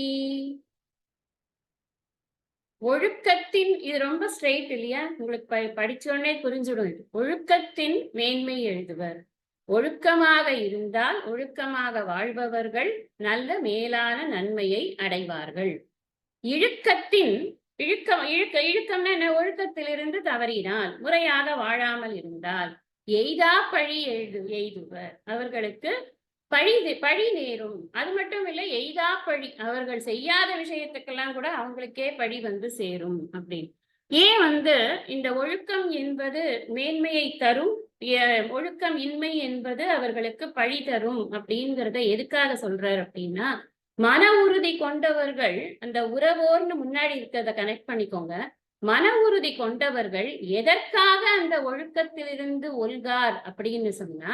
ஒழுக்கத்தின், இது ரொம்ப ஸ்ட்ரெயிட் இல்லையா? உங்களுக்கு படிச்சோடனே புரிஞ்சிடும். இது ஒழுக்கத்தின் மேன்மை எழுதுவர். ஒழுக்கமாக இருந்தால் ஒழுக்கமாக வாழ்பவர்கள் நல்ல மேலான நன்மையை அடைவார்கள். இழுக்கத்தின் இழுக்கம்னா என்ன? ஒழுக்கத்திலிருந்து தவறினால், முறையாக வாழாமல் இருந்தால் எய்தா பழி எய்துவர், அவர்களுக்கு பழி நேரும். அது மட்டும் இல்லை, எய்தா பழி, அவர்கள் செய்யாத விஷயத்துக்கெல்லாம் கூட அவங்களுக்கே பழி வந்து சேரும் அப்படின்னு. ஏன் இந்த ஒழுக்கம் என்பது மேன்மையை தரும், ஒழுக்கம் இன்மை என்பது அவர்களுக்கு பழி தரும் அப்படிங்கிறத எதுக்காக சொல்றாரு அப்படின்னா, மன உறுதி கொண்டவர்கள், அந்த உறவோர்னு முன்னாடி இருக்கிறத கனெக்ட் பண்ணிக்கோங்க. மன உறுதி கொண்டவர்கள் எதற்காக அந்த ஒழுக்கத்திலிருந்து ஒல்கார் அப்படின்னு சொன்னா,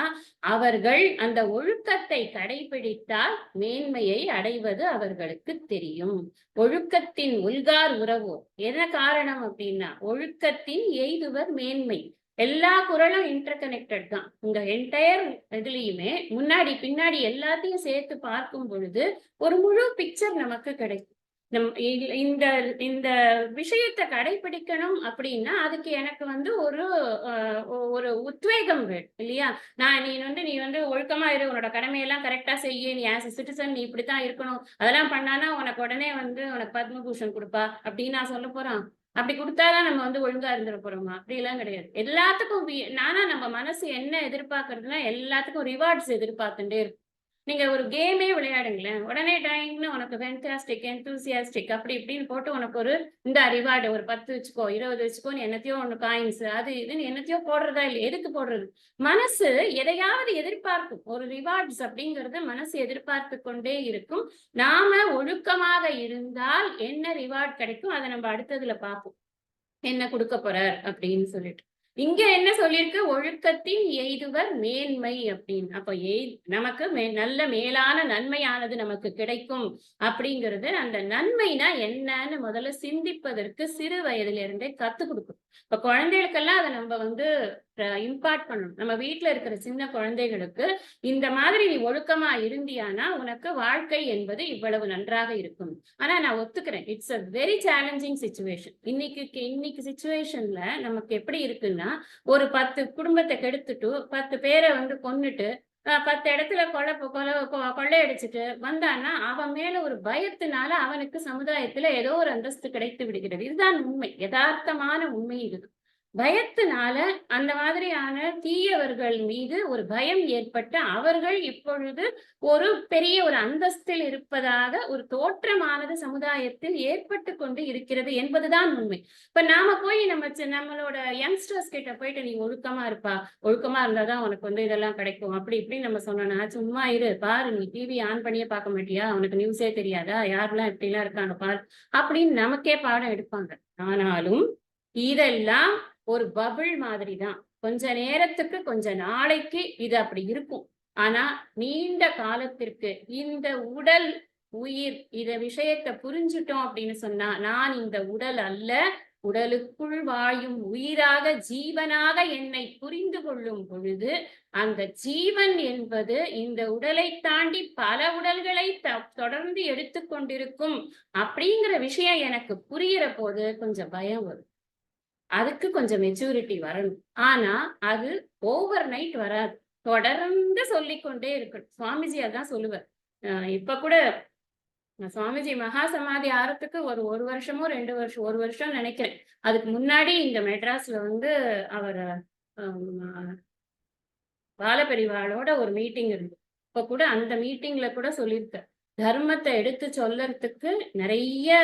அவர்கள் அந்த ஒழுக்கத்தை கடைபிடித்தால் மேன்மையை அடைவது அவர்களுக்கு தெரியும். ஒழுக்கத்தின் ஒல்கார் உறவோர். என்ன காரணம் அப்படின்னா, ஒழுக்கத்தின் எய்துவர் மேன்மை. எல்லா குறளும் இன்டர் கனெக்டட் தான். உங்க என்டையர் இதுலயுமே முன்னாடி பின்னாடி எல்லாத்தையும் சேர்த்து பார்க்கும் பொழுது ஒரு முழு பிக்சர் நமக்கு கிடைக்கும். இந்த இந்த விஷயத்தை கடைபிடிக்கணும் அப்படின்னா அதுக்கு எனக்கு ஒரு உத்வேகம் வேணும், இல்லையா? நீ ஒழுக்கமா இரு, உன்னோட கடமையெல்லாம் கரெக்டா செய்ய, நீ ஆஸ் எ சிட்டிசன் நீ இப்படித்தான் இருக்கணும், அதெல்லாம் பண்ணானா உனக்கு உடனே உனக்கு பத்மபூஷன் கொடுப்பா அப்படின்னு நான் சொல்ல போறான். அப்படி கொடுத்தாதான் நம்ம ஒழுங்கா இருந்துட போறோமா? அப்படி எல்லாம் கிடையாது. எல்லாத்துக்கும் நம்ம மனசு என்ன எதிர்பார்க்கறதுன்னா, எல்லாத்துக்கும் ரிவார்ட்ஸ் எதிர்பார்த்துட்டே இருக்கும். நீங்க ஒரு கேமே விளையாடுங்களேன், உடனே டைம்னு உனக்கு ஃபென்டாஸ்டிக், என்தூசியாஸ்டிக் அப்படி இப்படின்னு போட்டு உனக்கு இந்த ரிவார்டு ஒரு 10 வச்சுக்கோ, 20 வச்சுக்கோன்னு என்னத்தையோ ஒண்ணு காயின்ஸ் அது இதுன்னு என்னத்தையோ போடுறதா இல்லை. எதுக்கு போடுறது? மனசு எதையாவது எதிர்பார்க்கும். ஒரு ரிவார்ட்ஸ் அப்படிங்கறது மனசு எதிர்பார்த்து கொண்டே இருக்கும். நாம ஒழுக்கமாக இருந்தால் என்ன ரிவார்ட் கிடைக்கும் அதை நம்ம அடுத்ததுல பார்ப்போம், என்ன கொடுக்க போறார் அப்படின்னு சொல்லிட்டு. இங்க என்ன சொல்லியிருக்கு? ஒழுக்கத்தின் எய்துவர் மேன்மை அப்படின்னு. அப்ப நமக்கு நல்ல மேலான நன்மையானது நமக்கு கிடைக்கும் அப்படிங்கிறது. அந்த நன்மைனா என்னன்னு முதல்ல சிந்திப்பதற்கு சிறு வயதுல இருந்தே கத்து கொடுக்கணும். இப்ப குழந்தைகளுக்கெல்லாம் அதை நம்ம இம்பார்ட் பண்ணணும். நம்ம வீட்டுல இருக்கிற சின்ன குழந்தைகளுக்கு இந்த மாதிரி நீ ஒழுக்கமா இருந்தியானா உனக்கு வாழ்க்கை என்பது இவ்வளவு நன்றாக இருக்கும். ஆனா நான் ஒத்துக்கிறேன், it's a very challenging situation. இன்னைக்கு சிச்சுவேஷன்ல நமக்கு எப்படி இருக்குன்னா, ஒரு 10 குடும்பத்தை கெடுத்துட்டு 10 பேரை கொன்னுட்டு 10 இடத்துல கொள்ளையடிச்சிட்டு வந்தான்னா அவன் மேல ஒரு பயத்தினால அவனுக்கு சமுதாயத்துல ஏதோ ஒரு அந்தஸ்து கிடைத்து விடுகிறது. இதுதான் உண்மை, யதார்த்தமான உண்மை. இது பயத்தினால அந்த மாதிரியான தீயவர்கள் மீது ஒரு பயம் ஏற்பட்டு அவர்கள் இப்பொழுது ஒரு பெரிய ஒரு அந்தஸ்தில் இருப்பதாக ஒரு தோற்றமானது சமுதாயத்தில் ஏற்பட்டு கொண்டு இருக்கிறது என்பதுதான் உண்மை. இப்ப நாம போய் நம்மளோட யங்ஸ்டர்ஸ் கிட்ட போயிட்டு நீ ஒழுக்கமா இருப்பா, ஒழுக்கமா இருந்தாதான் உனக்கு இதெல்லாம் கிடைக்கும் அப்படி இப்படி நம்ம சொன்னோம்னா, சும்மா இரு பாரு, நீ டிவி ஆன் பண்ணியே பார்க்க மாட்டியா, உனக்கு நியூஸே தெரியாதா, யாரெல்லாம் இப்படி எல்லாம் இருக்காங்க பாரு அப்படின்னு நமக்கே பாடம் எடுப்பாங்க. ஆனாலும் இதெல்லாம் ஒரு பபிள் மாதிரி தான். கொஞ்ச நேரத்துக்கு கொஞ்ச நாளைக்கு இது அப்படி இருக்கும். ஆனா நீண்ட காலத்திற்கு இந்த உடல் உயிர் இத விஷயத்தை புரிஞ்சுட்டோம் அப்படின்னு சொன்னா, நான் இந்த உடல் அல்ல, உடலுக்குள் வாழும் உயிராக ஜீவனாக என்னை புரிந்து கொள்ளும் பொழுது அந்த ஜீவன் என்பது இந்த உடலை தாண்டி பல உடல்களை தொடர்ந்து எடுத்துக்கொண்டிருக்கும் அப்படிங்கிற விஷயம் எனக்கு புரிகிற போது கொஞ்சம் பயம் வரும். அதுக்கு கொஞ்சம் மெச்சூரிட்டி வரணும். ஆனா அது ஓவர் நைட் வராது, தொடர்ந்து சொல்லிக்கொண்டே இருக்கணும். சுவாமிஜி அதான் சொல்லுவார். இப்ப கூட சுவாமிஜி மகா சமாதி ஆறதுக்கு ஒரு வருஷமோ 2 வருஷம், 1 வருஷம் நினைக்கிறேன். அதுக்கு முன்னாடி இந்த மெட்ராஸ்ல அவர் பாலபெரிவாளோட ஒரு மீட்டிங் இருந்து இப்ப கூட அந்த மீட்டிங்ல கூட சொல்லியிருக்க தர்மத்தை எடுத்து சொல்லறதுக்கு நிறைய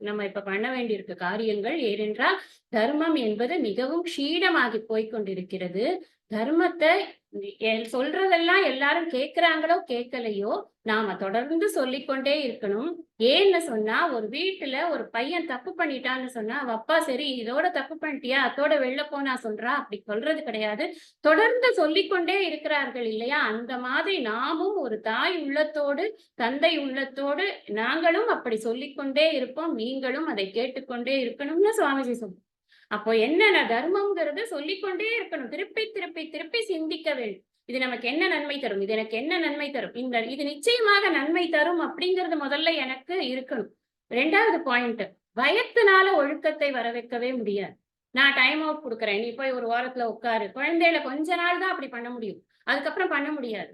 நம்ம இப்ப பண்ண வேண்டியிருக்கு காரியங்கள். ஏனென்றால் தர்மம் என்பது மிகவும் க்ஷீணமாகி போய்கொண்டிருக்கிறது. தர்மத்தை சொல்றதெல்லாம் எல்லாரும் கேட்கிறாங்களோ கேட்கலையோ நாம தொடர்ந்து சொல்லிக்கொண்டே இருக்கணும். ஏன்னு சொன்னா ஒரு வீட்டுல ஒரு பையன் தப்பு பண்ணிட்டான்னு சொன்னா அவ அப்பா சரி இதோட தப்பு பண்ணிட்டியா அதோட வெளில போனா சொல்றா, அப்படி சொல்றது கிடையாது. தொடர்ந்து சொல்லிக்கொண்டே இருக்கிறார்கள் இல்லையா? அந்த மாதிரி நாமும் ஒரு தாய் உள்ளத்தோடு தந்தை உள்ளத்தோடு நாங்களும் அப்படி சொல்லிக்கொண்டே இருப்போம். நீங்களும் அதை கேட்டுக்கொண்டே இருக்கணும்னு சுவாமிஜி சொல்றோம். அப்போ என்னென்ன தர்மம்ங்கிறது சொல்லிக்கொண்டே இருக்கணும். திருப்பி திருப்பி திருப்பி சிந்திக்க வேண்டும். இது நமக்கு என்ன நன்மை தரும், இது எனக்கு என்ன நன்மை தரும், இது நிச்சயமாக நன்மை தரும் அப்படிங்கிறது முதல்ல எனக்கு இருக்கணும். 2வது பாயிண்ட், பயத்தினால ஒழுக்கத்தை வர வைக்கவே முடியாது. நான் டைம் அவுட் கொடுக்குறேன், நீ போய் ஒரு வாரத்துல உட்காரு, குழந்தைகளை கொஞ்ச நாள் தான் அப்படி பண்ண முடியும், அதுக்கப்புறம் பண்ண முடியாது.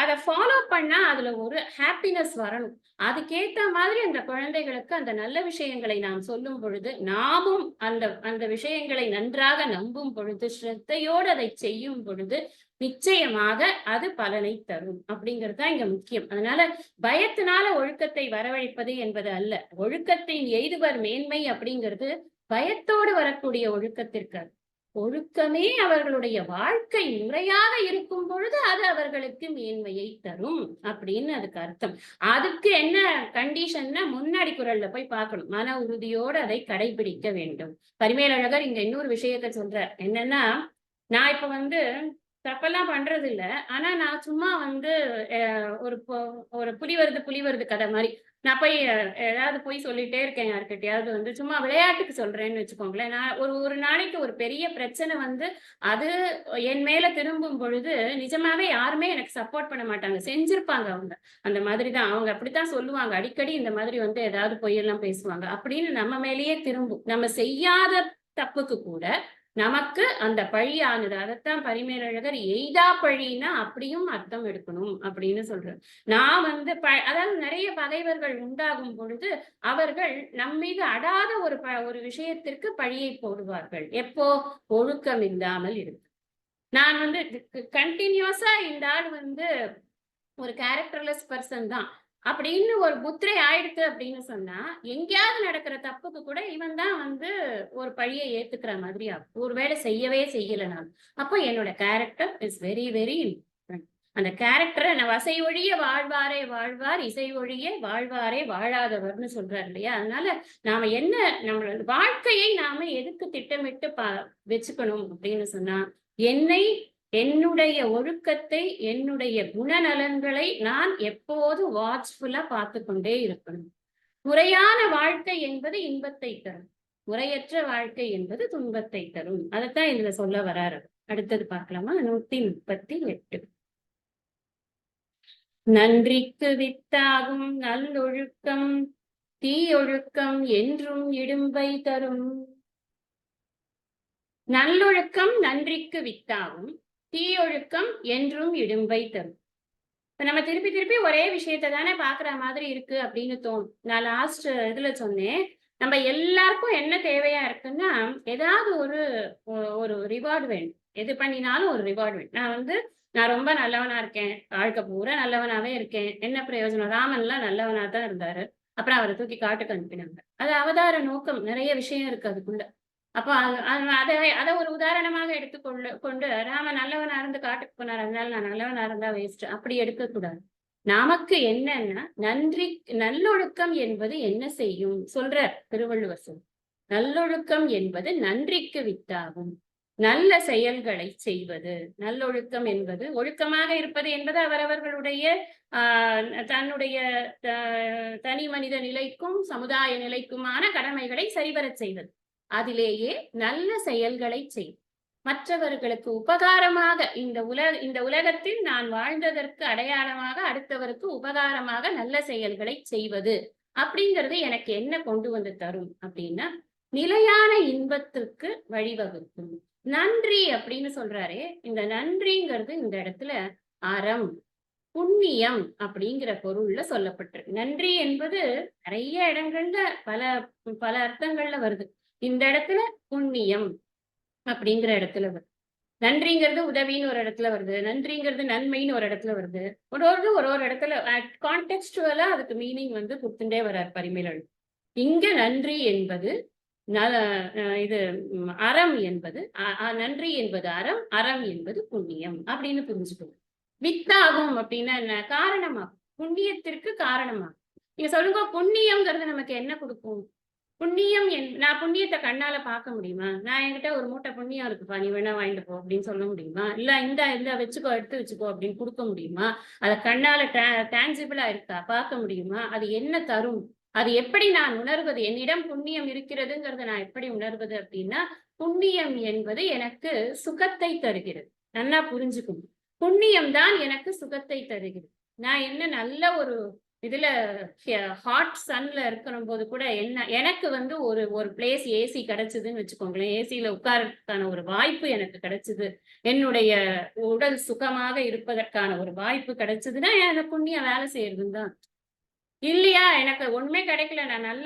அதை ஃபாலோ பண்ணா அதுல ஒரு ஹாப்பினஸ் வரணும். அதுக்கேத்த மாதிரி அந்த குழந்தைகளுக்கு அந்த நல்ல விஷயங்களை நாம் சொல்லும் பொழுது நாமும் அந்த விஷயங்களை நன்றாக நம்பும் பொழுது ஸ்ரத்தையோடு அதை செய்யும் பொழுது நிச்சயமாக அது பலனை தரும் அப்படிங்கிறது தான் இங்க முக்கியம். அதனால பயத்தினால ஒழுக்கத்தை வரவழைப்பது என்பது அல்ல. ஒழுக்கத்தின் எய்துவர் மேன்மை அப்படிங்கிறது பயத்தோடு வரக்கூடிய ஒழுக்கத்திற்கு. ஒழுக்கமே அவர்களுடைய வாழ்க்கை முறையாக இருக்கும் பொழுது அது அவர்களுக்கு மேன்மையை தரும் அப்படின்னு அதுக்கு அர்த்தம். அதுக்கு என்ன கண்டிஷன்னா முன்னாடி குறள்ல போய் பார்க்கணும். மன உறுதியோடு அதை கடைபிடிக்க வேண்டும். பரிமேலழகர் இங்க இன்னொரு விஷயத்த சொல்றார். என்னன்னா, நான் இப்ப தப்பெல்லாம் பண்றது இல்ல, ஆனா நான் சும்மா ஒரு புலி வருது கதை மாதிரி நான் போய் ஏதாவது போய் சொல்லிட்டே இருக்கேன் யாருக்கிட்டையாவது சும்மா விளையாட்டுக்கு சொல்றேன்னு வச்சுக்கோங்களேன். நான் ஒரு நாளைக்கு ஒரு பெரிய பிரச்சனை அது என் மேல திரும்பும் பொழுது நிஜமாவே யாருமே எனக்கு சப்போர்ட் பண்ண மாட்டாங்க. செஞ்சிருப்பாங்க அவங்க, அந்த மாதிரிதான் அவங்க அப்படித்தான் சொல்லுவாங்க. அடிக்கடி இந்த மாதிரி ஏதாவது பொய்யெல்லாம் பேசுவாங்க அப்படின்னு நம்ம மேலேயே திரும்பும். நம்ம செய்யாத தப்புக்கு கூட நமக்கு அந்த பழியானது. அதைத்தான் பரிமேலழகர் எய்தா பழின்னா அப்படியும் அர்த்தம் எடுக்கணும் அப்படின்னு சொல்றாரு. நான் அதாவது நிறைய பகைவர்கள் உண்டாகும் பொழுது அவர்கள் நம்மீது அடாத ஒரு விஷயத்திற்கு பழியை போடுவார்கள். எப்போ? ஒழுக்கம் இல்லாமல் இருக்கு. நான் கண்டினியூஸா இந்த ஆள் ஒரு கேரக்டர்லெஸ் பர்சன் தான் அப்படின்னு ஒரு முத்திரை ஆயிடுத்து அப்படின்னு சொன்னா எங்கேயாவது நடக்கிற தப்புக்கு கூட இவன் தான் ஒரு பழியை ஏத்துக்கிற மாதிரி ஆகும். ஒருவேளை செய்யவே செய்யலனாலும் அப்போ என்னோட character is very very important. அந்த கேரக்டரை நான் வசை ஒழிய வாழ்வாரே வாழ்வார், இசை ஒழிய வாழ்வாரே வாழாதவர்னு சொல்றாரு இல்லையா? அதனால நாம நம்மளோட வாழ்க்கையை நாம எதுக்கு திட்டமிட்டு வச்சுக்கணும் அப்படின்னு சொன்னா என்னுடைய ஒழுக்கத்தை என்னுடைய குணநலன்களை நான் எப்போது வாட்ச்ஃபுல்லா பார்த்து கொண்டே இருக்கணும். முறையான வாழ்க்கை என்பது இன்பத்தை தரும், முறையற்ற வாழ்க்கை என்பது துன்பத்தை தரும். அதைத்தான் இதுல சொல்ல வராரு. அடுத்தது பார்க்கலாமா? 138. நன்றிக்கு வித்தாகும் நல்லொழுக்கம் தீயொழுக்கம் என்றும் இடும்பை தரும். நல்லொழுக்கம் நன்றிக்கு வித்தாகும், தீயொழுக்கம் என்றும் இடும்பை தரும். இப்ப நம்ம திருப்பி திருப்பி ஒரே விஷயத்த தானே பாக்குற மாதிரி இருக்கு அப்படின்னு தோணும். நான் லாஸ்ட் இதுல சொன்னேன், நம்ம எல்லாருக்கும் என்ன தேவையா இருக்குன்னா ஏதாவது ஒரு ரிவார்டு வேணும். எது பண்ணினாலும் ஒரு ரிவார்டு வேணும். நான் ரொம்ப நல்லவனா இருக்கேன், வாழ்க்கை பூரா நல்லவனாவே இருக்கேன், என்ன பிரயோஜனம்? ராமன்லாம் நல்லவனா தான் இருந்தாரு, அப்புறம் அவரை தூக்கி காட்டுக்கு அனுப்பினாங்க. அது அவதார நோக்கம், நிறைய விஷயம் இருக்கு அதுக்குள்ள. அப்போ அதை ஒரு உதாரணமாக கொண்டு ராம நல்லவனா இருந்து காட்டுக்கு போனார், அதனால நான் நல்லவனா இருந்தா வேஸ்ட் அப்படி எடுக்கக்கூடாது. நமக்கு என்னன்னா நல்லொழுக்கம் என்பது என்ன செய்யும் சொல்ற திருவள்ளுவர் சொல். நல்லொழுக்கம் என்பது நன்றிக்கு வித்தாகும், நல்ல செயல்களை செய்வது. நல்லொழுக்கம் என்பது ஒழுக்கமாக இருப்பது என்பது அவரவர்களுடைய தன்னுடைய தனி மனித நிலைக்கும் சமுதாய நிலைக்குமான கடமைகளை சரிவரச் செய்வது. அதிலேயே நல்ல செயல்களை செய், மற்றவர்களுக்கு உபகாரமாக இந்த உலகத்தில் நான் வாழ்ந்ததற்கு அடையாளமாக அடுத்தவருக்கு உபகாரமாக நல்ல செயல்களை செய்வது அப்படிங்கிறது எனக்கு என்ன கொண்டு வந்து தரும் அப்படின்னா நிலையான இன்பத்திற்கு வழிவகுக்கும். நன்றி அப்படின்னு சொல்றாரே, இந்த நன்றிங்கிறது இந்த இடத்துல அறம் புண்ணியம் அப்படிங்கிற பொருள்ல சொல்லப்பட்டிருக்கு. நன்றி என்பது நிறைய இடங்கள்ல பல அர்த்தங்கள்ல வருது. இந்த இடத்துல புண்ணியம் அப்படிங்கிற இடத்துல வருது. நன்றிங்கிறது உதவின்னு ஒரு இடத்துல வருது, நன்றிங்கிறது நன்மைன்னு ஒரு இடத்துல வருது. ஒரு இடத்துல கான்டெக்ஸ்டுவலா அதுக்கு மீனிங் வந்து கொடுத்துட்டே வர்றார் பரிமேலழகர். இங்க நன்றி என்பது இது அறம் என்பது நன்றி என்பது அறம், அறம் என்பது புண்ணியம் அப்படின்னு புரிஞ்சுக்கணும். வித்தாகும் அப்படின்னா என்ன? காரணமாகும், புண்ணியத்திற்கு காரணமாகும். நீங்க சொல்லுங்க, புண்ணியம்ங்கிறது நமக்கு என்ன கொடுக்கும்? புண்ணியம் நான் புண்ணியத்தை கண்ணால பார்க்க முடியுமா? நான் என்கிட்ட ஒரு மூட்டை புண்ணியம் இருக்குப்பா, நீ வேணா வாங்கிட்டு போ அப்படின்னு சொல்ல முடியுமா? இல்ல இந்த வச்சுக்கோ, எடுத்து வச்சுக்கோ அப்படின்னு கொடுக்க முடியுமா? அதை கண்ணால டான்சிபிளா இருக்கா பார்க்க முடியுமா? அது என்ன தரும்? அது எப்படி நான் உணர்வது? என்னிடம் புண்ணியம் இருக்கிறதுங்கிறத நான் எப்படி உணர்வது அப்படின்னா, புண்ணியம் என்பது எனக்கு சுகத்தை தருகிறது. நல்லா புரிஞ்சுக்கணும். புண்ணியம் தான் எனக்கு சுகத்தை தருகிறது. நான் என்ன நல்ல ஒரு இதுல ஹாட் சன்ல இருக்கிற போது கூட என்ன எனக்கு வந்து ஒரு பிளேஸ் ஏசி கிடைச்சதுன்னு வச்சுக்கோங்களேன், ஏசியில உட்கார்றதுக்கான ஒரு வாய்ப்பு எனக்கு கிடைச்சது, என்னுடைய உடல் சுகமாக இருப்பதற்கான ஒரு வாய்ப்பு கிடைச்சதுன்னா எனக்கு புண்ணியம் வேலை செய்யறதுன்னு தான். இல்லையா, எனக்கு ஒண்ணுமே கிடைக்கல, நான் நல்ல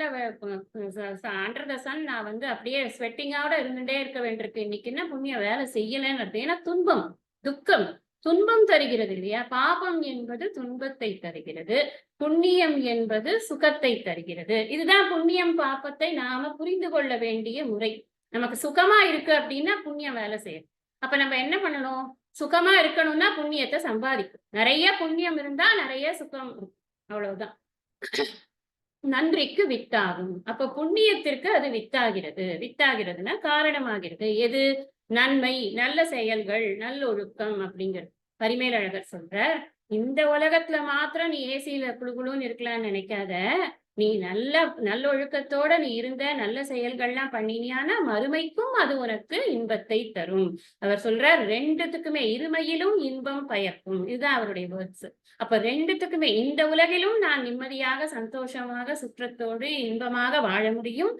அண்டர் த சன் நான் வந்து அப்படியே ஸ்வெட்டிங்கோட இருந்துட்டே இருக்க வேண்டியிருக்கு, இன்னைக்கு என்ன புண்ணியம் வேலை செய்யலன்னு அர்த்தம். ஏன்னா துன்பம், துக்கம், துன்பம் தருகிறது இல்லையா? பாபம் என்பது துன்பத்தை தருகிறது, புண்ணியம் என்பது சுகத்தை தருகிறது. இதுதான் புண்ணியம் பாபத்தை நாம புரிந்து கொள்ள வேண்டிய முறை. நமக்கு சுகமா இருக்கு அப்படின்னா புண்ணியம் வேலை செய்யும். அப்ப நம்ம என்ன பண்ணணும்? சுகமா இருக்கணும்னா புண்ணியத்தை சம்பாதிக்கும். நிறைய புண்ணியம் இருந்தா நிறைய சுகம் இருக்கும், அவ்வளவுதான். நன்றிக்கு வித்தாகும். அப்ப புண்ணியத்திற்கு அது வித்தாகிறது. வித்தாகிறதுனா காரணமாகிறது. எது? நன்மை, நல்ல செயல்கள், நல்லொழுக்கம் அப்படிங்கிறது. பரிமேலழகர் சொல்ற, இந்த உலகத்துல மாத்திரம் நீ ஏசியில குழுகுழுன்னு இருக்கலாம்னு நினைக்காத. நீ நல்லொழுக்கத்தோட நீ இருந்த நல்ல செயல்கள்லாம் பண்ணினியானா மறுமைக்கும் அது உனக்கு இன்பத்தை தரும். அவர் சொல்றார், ரெண்டுத்துக்குமே இருமையிலும் இன்பம் பயக்கும். இதுதான் அவருடைய வேர்ட்ஸ். அப்ப ரெண்டுத்துக்குமே, இந்த உலகிலும் நான் நிம்மதியாக சந்தோஷமாக சுற்றத்தோடு இன்பமாக வாழ முடியும்,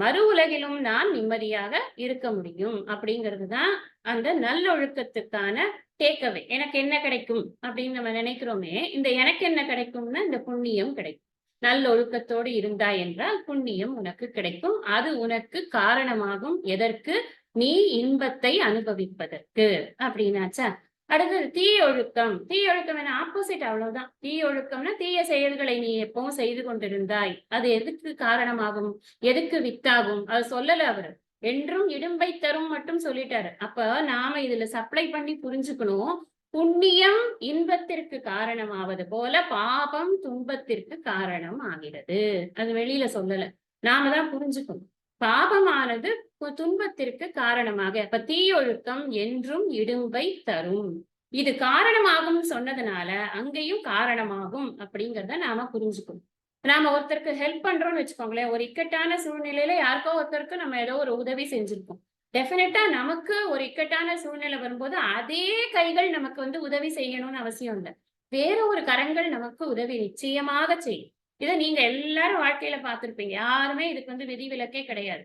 மறு உலகிலும் நான் நிம்மதியாக இருக்க முடியும் அப்படிங்கிறதுதான் அந்த நல்லொழுக்கத்துக்கான டேக்அவே. எனக்கு என்ன கிடைக்கும் அப்படின்னு நம்ம நினைக்கிறோமே, இந்த எனக்கு என்ன கிடைக்கும்னா இந்த புண்ணியம் கிடைக்கும். நல்லொழுக்கத்தோடு இருந்தாய் என்றால் புண்ணியம் உனக்கு கிடைக்கும். அது உனக்கு காரணமாகும். எதற்கு? நீ இன்பத்தை அனுபவிப்பதற்கு அப்படின்னாச்சா. அடுத்தது தீயொழுக்கம். தீயொழுக்கம் என்ன? ஆப்போசிட், அவ்வளவுதான். தீயொழுக்கம்னா தீய செயல்களை நீ எப்பவும் செய்து கொண்டிருந்தாய், அது எதுக்கு காரணமாகும், எதுக்கு வித்தாகும்? அது சொல்லல அவரு, என்றும் இடும்பை தரும் மட்டும் சொல்லிட்டாரு. அப்ப நாம இதுல சப்ளை பண்ணி புரிஞ்சுக்கணும், புண்ணியம் இன்பத்திற்கு காரணமாவது போல பாபம் துன்பத்திற்கு காரணம் ஆகிறது. அது வெளியில சொல்லல, நாம தான் புரிஞ்சுக்கணும். பாபமானது துன்பத்திற்கு காரணமாக, அப்ப தீயொழுக்கம் என்றும் இடும்பை தரும். இது காரணமாகும் சொன்னதுனால அங்கேயும் காரணமாகும் அப்படிங்கிறத நாம புரிஞ்சுக்கணும். நாம ஒருத்தருக்கு ஹெல்ப் பண்றோம்னு வச்சுக்கோங்களேன், ஒரு இக்கட்டான சூழ்நிலையில யாருக்கோ ஒருத்தருக்கு நம்ம ஏதோ ஒரு உதவி செஞ்சிருக்கோம். டெஃபினட்டா நமக்கு ஒரு இக்கட்டான சூழ்நிலை வரும்போது அதே கைகள் நமக்கு வந்து உதவி செய்யணும்னு அவசியம் இல்லை, வேற ஒரு கரங்கள் நமக்கு உதவி நிச்சயமாக செய்யும். இதை நீங்க எல்லாரும் வாழ்க்கையில பார்த்திருப்பீங்க. யாருமே இதுக்கு வந்து விதிவிலக்கே கிடையாது.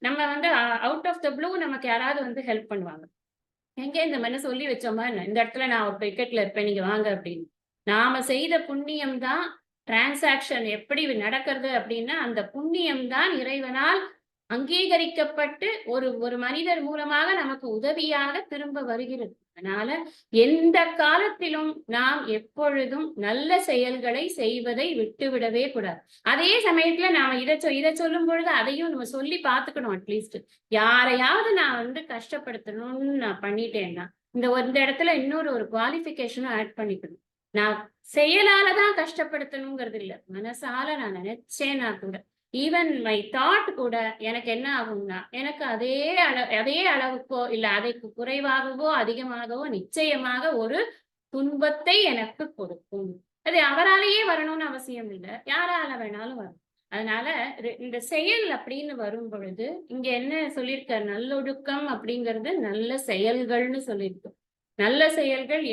நம்ம வந்து அவுட் ஆஃப் த ப்ளூ நமக்கு யாராவது வந்து ஹெல்ப் பண்ணுவாங்க. எங்க இந்த மாதிரி சொல்லி வச்சோமா, இந்த இடத்துல நான் ஒரு விக்கெட்ல இருப்பேன், நீங்க வாங்க அப்படின்னு. நாம செய்த புண்ணியம் தான் டிரான்சாக்ஷன் எப்படி நடக்கிறது அப்படின்னா, அந்த புண்ணியம் தான் இறைவனால் அங்கீகரிக்கப்பட்டு ஒரு மனிதர் மூலமாக நமக்கு உதவியாக திரும்ப வருகிறது. அதனால எந்த காலத்திலும் நாம் எப்பொழுதும் நல்ல செயல்களை செய்வதை விட்டுவிடவே கூடாது. அதே சமயத்துல நாம இதை சொல்லும் பொழுது அதையும் நம்ம சொல்லி பார்த்துக்கணும். அட்லீஸ்ட் யாரையாவது நான் வந்து கஷ்டப்படுத்தணும்னு நான் பண்ணிட்டேன்னா இந்த இடத்துல இன்னொரு குவாலிஃபிகேஷனும் ஆட் பண்ணிக்கணும். நான் செயலாலதான் கஷ்டப்படுத்தணுங்கிறது இல்ல, மனசால நான் நினைச்சேன்னா கூட, ஈவன் மை தாட் கூட எனக்கு என்ன ஆகும்னா, எனக்கு அதே அளவுக்கோ இல்ல அதைக்கு குறைவாகவோ அதிகமாகவோ நிச்சயமாக ஒரு துன்பத்தை எனக்கு கொடுக்கும். அது அவராலேயே வரணும்னு அவசியம் இல்லை, யாரால வேணாலும் வரும். அதனால இந்த செயல் அப்படின்னு வரும் பொழுது இங்க என்ன சொல்லியிருக்க, நல்லொழுக்கம் அப்படிங்கிறது நல்ல செயல்கள்னு சொல்லியிருக்கோம். நல்ல செயல்கள்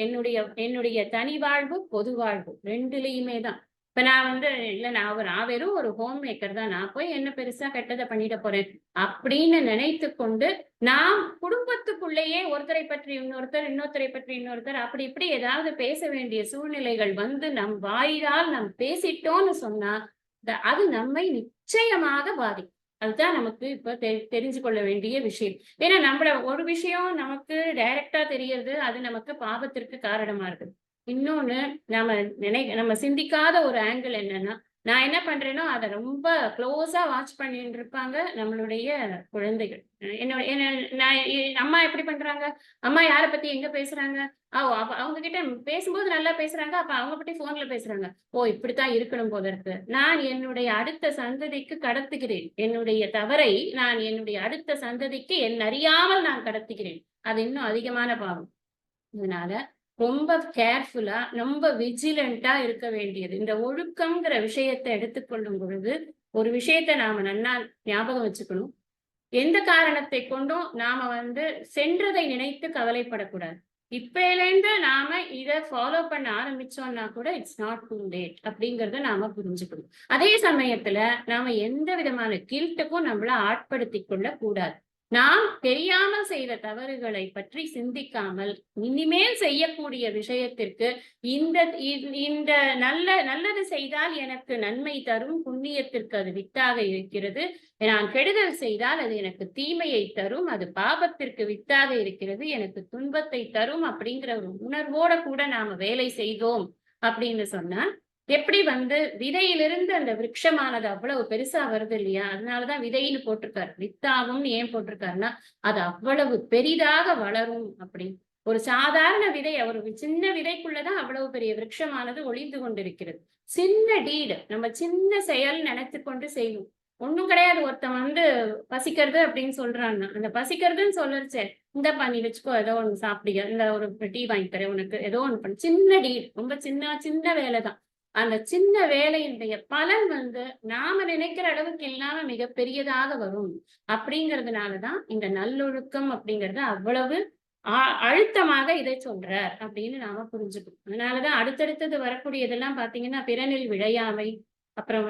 என்னுடைய தனி வாழ்வு பொது வாழ்வு ரெண்டுலயுமே தான். இப்ப நான் வந்து இல்ல நான் வெறும் ஒரு ஹோம் மேக்கர் தான், நான் போய் என்ன பெருசா கெட்டதை பண்ணிட போறேன் அப்படின்னு நினைத்து கொண்டு நாம் குடும்பத்துக்குள்ளேயே ஒருத்தரை பற்றி இன்னொருத்தரை பற்றி இன்னொருத்தர் அப்படி இப்படி ஏதாவது பேச வேண்டிய சூழ்நிலைகள் வந்து நம் வாயிலால் நாம் பேசிட்டோம்னு சொன்னா அது நம்மை நிச்சயமாக பாதிக்கும். அதுதான் நமக்கு இப்ப தெரிஞ்சு கொள்ள வேண்டிய விஷயம். ஏன்னா நம்மள ஒரு விஷயம் நமக்கு டைரக்டா தெரியறது, அது நமக்கு பாவத்திற்கு காரணமா இருக்குது. இன்னொன்னு நம்ம சிந்திக்காத ஒரு ஆங்கிள் என்னன்னா, நான் என்ன பண்றேனோ அத ரொம்ப க்ளோஸா வாட்ச் பண்ணிட்டு இருப்பாங்க நம்மளுடைய குழந்தைகள். என்னோட என்ன நான் அம்மா எப்படி பண்றாங்க? அம்மா யார பத்தி எங்க பேசுறாங்க? அவங்க கிட்ட பேசும்போது நல்லா பேசுறாங்க. அப்ப அவங்க பத்தி ஃபோன்ல பேசுறாங்க. ஓ! இப்படித்தான் இருக்கணும் போல இருக்கு. நான் என்னுடைய அடுத்த சந்ததிக்கு கடத்துகிறேன். என்னுடைய தவறை நான் என்னுடைய அடுத்த சந்ததிக்கு அறியாமல் நான் கடத்துகிறேன். அது இன்னும் அதிகமான பாவம். அதனால ரொம்ப கேர்ஃபுல்லா, ரொம்ப விஜிலன்ட்டா இருக்க வேண்டியது. இந்த ஒழுக்கம்ங்கிற விஷயத்த எடுத்துக்கொள்ளும் பொழுது, ஒரு விஷயத்த நாம நன்னா ஞாபகம் வச்சுக்கணும். எந்த காரணத்தை கொண்டும் நாம சென்றதை நினைத்து கவலைப்படக்கூடாது. இப்பயிலேருந்து நாம இத ஃபாலோ பண்ண ஆரம்பிச்சோம்னா கூட இட்ஸ் நாட் டூ லேட் அப்படிங்கிறத நாம புரிஞ்சுக்கணும். அதே சமயத்துல நாம எந்த விதமான கில்ட்டுக்கும் நம்மள ஆட்படுத்திக் கொள்ளக் கூடாது. நாம் தெரியாமல் செய்த தவறுகளை பற்றி சிந்திக்காமல், இனிமேல் செய்யக்கூடிய விஷயத்திற்கு இந்த இந்த நல்லது செய்தால் எனக்கு நன்மை தரும், புண்ணியத்திற்கு அது வித்தாக இருக்கிறது. நான் கெடுதல் செய்தால் அது எனக்கு தீமையை தரும், அது பாபத்திற்கு வித்தாக இருக்கிறது, எனக்கு துன்பத்தை தரும் அப்படிங்கிற ஒரு உணர்வோட கூட நாம வேலை செய்தோம் அப்படின்னு சொன்னா, எப்படி விதையிலிருந்து அந்த விருட்சமானது அவ்வளவு பெருசா வருது இல்லையா? அதனாலதான் விதைன்னு போட்டிருக்காரு. வித்தாகும்னு ஏன் போட்டிருக்காருன்னா, அது அவ்வளவு பெரிதாக வளரும் அப்படின்னு. ஒரு சாதாரண விதை, ஒரு சின்ன விதைக்குள்ளதான் அவ்வளவு பெரிய விருட்சமானது ஒளிந்து கொண்டிருக்கிறது. சின்ன டீடு, நம்ம சின்ன செயல் நினைத்து கொண்டு செய்யும். ஒண்ணும் கிடையாது. ஒருத்தன் பசிக்கிறது அப்படின்னு சொல்றான்னா, அந்த பசிக்கிறதுன்னு சொல்லருச்சே, இந்தப்பா நீ வச்சுக்கோ, ஏதோ ஒண்ணு சாப்பிடுங்க, இந்த ஒரு டீ வாங்கி தரேன் உனக்கு, ஏதோ ஒண்ணு பண்ணு. சின்ன டீல், ரொம்ப சின்ன வேலைதான். அந்த சின்ன வேலையினுடைய பலன் நாம நினைக்கிற அளவுக்கு இல்லாம மிக பெரியதாக வரும். அப்படிங்கிறதுனாலதான் இந்த நல்லொழுக்கம் அப்படிங்கறது அவ்வளவு அழுத்தமாக இதை சொல்றார் அப்படின்னு நாம புரிஞ்சுக்கணும். அதனாலதான் அடுத்தடுத்தது வரக்கூடியதெல்லாம் பாத்தீங்கன்னா, பிறனில் விழையாமை, அப்புறம்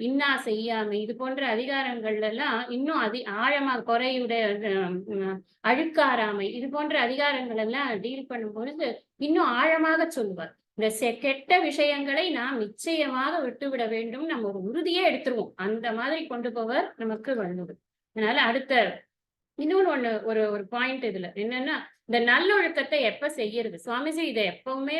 இன்னா செய்யாமை, இது போன்ற அதிகாரங்கள்ல எல்லாம் இன்னும் ஆழமா குறையுடைய அழுக்காராமை, இது போன்ற அதிகாரங்கள் எல்லாம் டீல் பண்ணும் பொழுது இன்னும் ஆழமாக சொல்லுவார். இந்த கெட்ட விஷயங்களை நாம் நிச்சயமாக விட்டுவிட வேண்டும். நம்ம ஒரு உறுதியே எடுத்துருவோம். அந்த மாதிரி கொண்டு போவர் நமக்கு வள்ளுவர். அதனால அடுத்த இன்னொன்னு ஒரு ஒரு பாயிண்ட் இதுல என்னன்னா, இந்த நல்லொழுக்கத்தை எப்ப செய்யறது? சுவாமிஜி இதை எப்பவுமே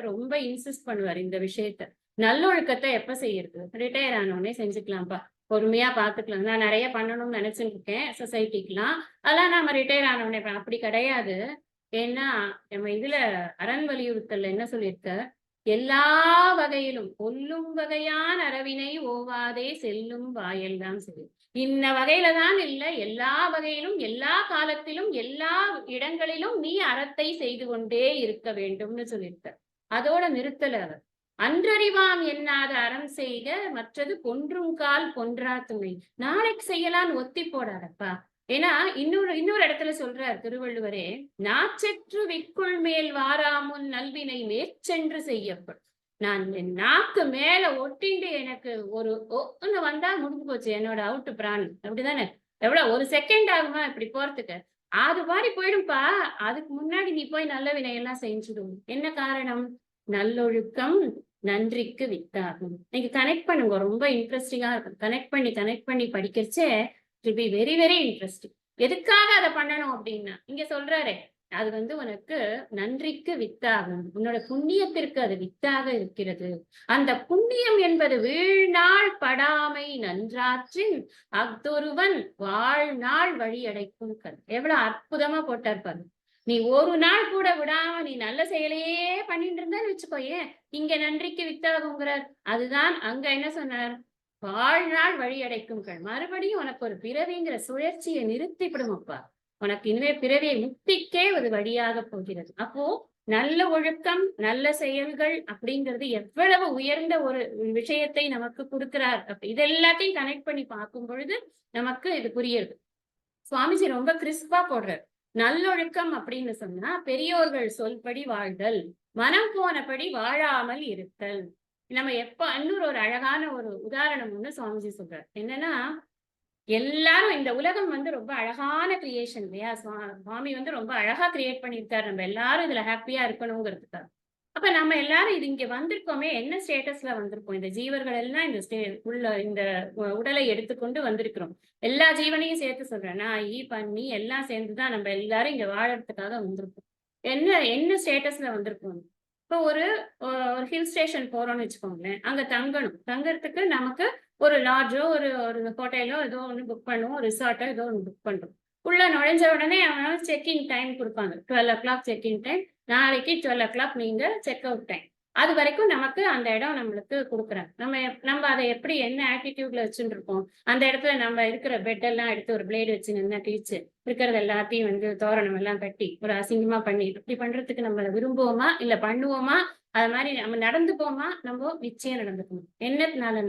ரொம்ப இன்சிஸ்ட் பண்ணுவார் இந்த விஷயத்த. நல்லொழுக்கத்தை எப்ப செய்யறது? ரிட்டையர் ஆனோடனே செஞ்சுக்கலாம்ப்பா, பொறுமையா பாத்துக்கலாம். நான் நிறைய பண்ணணும்னு நினைச்சுட்டு இருக்கேன் சொசைட்டிக்குலாம். அதெல்லாம் நாம ரிட்டையர் ஆனோடனே அப்படி கிடையாது. ஏன்னா நம்ம இதுல அரண் வலியுறுத்தல் என்ன சொல்லியிருக்க, எல்லா வகையிலும் கொல்லும் வகையான் அரவினை ஓவாதே செல்லும் வாயல் தான் சரி. இன்ன வகையில தான் இல்ல, எல்லா வகையிலும் எல்லா காலத்திலும் எல்லா இடங்களிலும் நீ அறத்தை செய்து கொண்டே இருக்க வேண்டும்னு சொல்லியிருக்க. அதோட நிறுத்தல அவர். அன்றறிவாம் எண்ணாத அறம் செய்க, மற்றது பொன்றும் கால் பொன்றா துணை. நாளைக்கு செய்யலான்னு ஒத்தி போடாதப்பா. ஏன்னா இன்னொரு இடத்துல சொல்றார் திருவள்ளுவரே, நாச்செற்று விக்குள் மேல் வாராமுன் நல்வினை மேற்சென்று செய்யப்படும். நான் என் நாக்கு மேல ஒட்டிண்டு எனக்கு ஒரு ஒன்னு வந்தா முடிஞ்சு போச்சு என்னோட அவுட்டு பிராணம். அப்படிதானே? எவ்வளவு ஒரு செகண்ட் ஆகுமா இப்படி போறதுக்கு? அது மாதிரி போயிடும்பா. அதுக்கு முன்னாடி நீ போய் நல்ல வினையெல்லாம் செஞ்சுடும். என்ன காரணம்? நல்லொழுக்கம் நன்றிக்கு வித்தாகும். நீங்க கனெக்ட் பண்ணுங்க, ரொம்ப இன்ட்ரெஸ்டிங்கா இருக்கும். கனெக்ட் பண்ணி படிக்கிறச்சே it be very very interesting. எதுக்காக அதை பண்ணணும் அப்படின்னா, இங்க சொல்றாரே, அது உனக்கு நன்றிக்கு வித்தாகும். உன்னோட புண்ணியத்திற்கு அது வித்தாக இருக்கிறது. அந்த புண்ணியம் என்பது வீழ்நாள் படாமை நன்றாற்றின் அஃதொருவன் வாழ்நாள் வழி அடைக்கும் கண். எவ்வளவு அற்புதமா போட்டார் பாரு. நீ ஒரு நாள் கூட விடாம நீ நல்ல செயலையே பண்ணிட்டு இருந்தான்னு வச்சுக்கோயேன், இங்க நன்றிக்கு வித்தாகுங்கிறார். அதுதான் அங்க என்ன சொன்னார்? வாழ்நாள் வழி அடைக்கும் கண். மறுபடியும் உனக்கு ஒரு பிறவிங்கிற சுழற்சியை நிறுத்திவிடுமப்பா. உனக்கு இனிமே பிறவியை முக்திக்கே ஒரு வழியாக போகிறது. அப்போ நல்ல ஒழுக்கம், நல்ல செயல்கள் அப்படிங்கிறது எவ்வளவு உயர்ந்த ஒரு விஷயத்தை நமக்கு கொடுக்கிறார். இது எல்லாத்தையும் கனெக்ட் பண்ணி பார்க்கும் பொழுது நமக்கு இது புரியுது. சுவாமிஜி ரொம்ப கிறிஸ்பா போடுறார். நல்லொழுக்கம் அப்படின்னு சொன்னா பெரியோர்கள் சொல்படி வாழ்தல், மனம் போனபடி வாழாமல் இருத்தல். நம்ம இன்னொரு ஒரு அழகான ஒரு உதாரணம் ஒண்ணு சுவாமிஜி சொல்றார். என்னன்னா, எல்லாரும் இந்த உலகம் ரொம்ப அழகான கிரியேஷன் இல்லையா? சுவாமி ரொம்ப அழகா கிரியேட் பண்ணியிருக்காரு. நம்ம எல்லாரும் இதுல ஹாப்பியா இருக்கணுங்கிறதுக்காக. அப்ப நம்ம எல்லாரும் இது இங்க வந்திருக்கோமே, என்ன ஸ்டேட்டஸ்ல வந்திருக்கோம்? இந்த ஜீவர்கள் எல்லாம் இந்த உடலை எடுத்துக்கொண்டு வந்திருக்கிறோம். எல்லா ஜீவனையும் சேர்த்து சொல்றேன். நாயி, பன்னி எல்லாம் சேர்ந்துதான் நம்ம எல்லாரும் இங்க வாழறதுக்காக வந்திருக்கோம். என்ன ஸ்டேட்டஸ்ல வந்திருக்கோம்? இப்போ ஒரு ஹில் ஸ்டேஷன் போறோம்னு வச்சுக்கோங்களேன். அங்க தங்கணும். தங்கறதுக்கு நமக்கு ஒரு லாட்ஜோ ஒரு ஹோட்டலோ ஏதோ ஒண்ணு புக் பண்ணுவோம். ரிசார்ட்டோ ஏதோ ஒண்ணு புக் பண்றோம். உள்ள நுழைஞ்ச உடனே அவனால செக்இன் டைம் கொடுப்பாங்க. 12 o'clock செக்இன் டைம். நாளைக்கு 12 o'clock நீங்க செக் அவுட் டைம். அது வரைக்கும் நமக்கு அந்த இடம் நம்மளுக்கு கொடுக்குறாங்க. நம்ம அதை எப்படி என்ன ஆட்டிடியூட்ல வச்சுட்டு இருக்கோம்? அந்த இடத்துல நம்ம இருக்கிற பெட் எல்லாம் எடுத்து ஒரு பிளேடு வச்சு நின்று கிழிச்சு இருக்கிறது எல்லாத்தையும் வந்து தோரணம் எல்லாம் கட்டி ஒரு அசிங்கமா பண்ணி இப்படி பண்றதுக்கு நம்மள விரும்புவோமா இல்ல பண்ணுவோமா? அது மாதிரி நம்ம நடந்துப்போமா? நம்ம நிச்சயம் நடந்துக்கணும். என்னத்தினால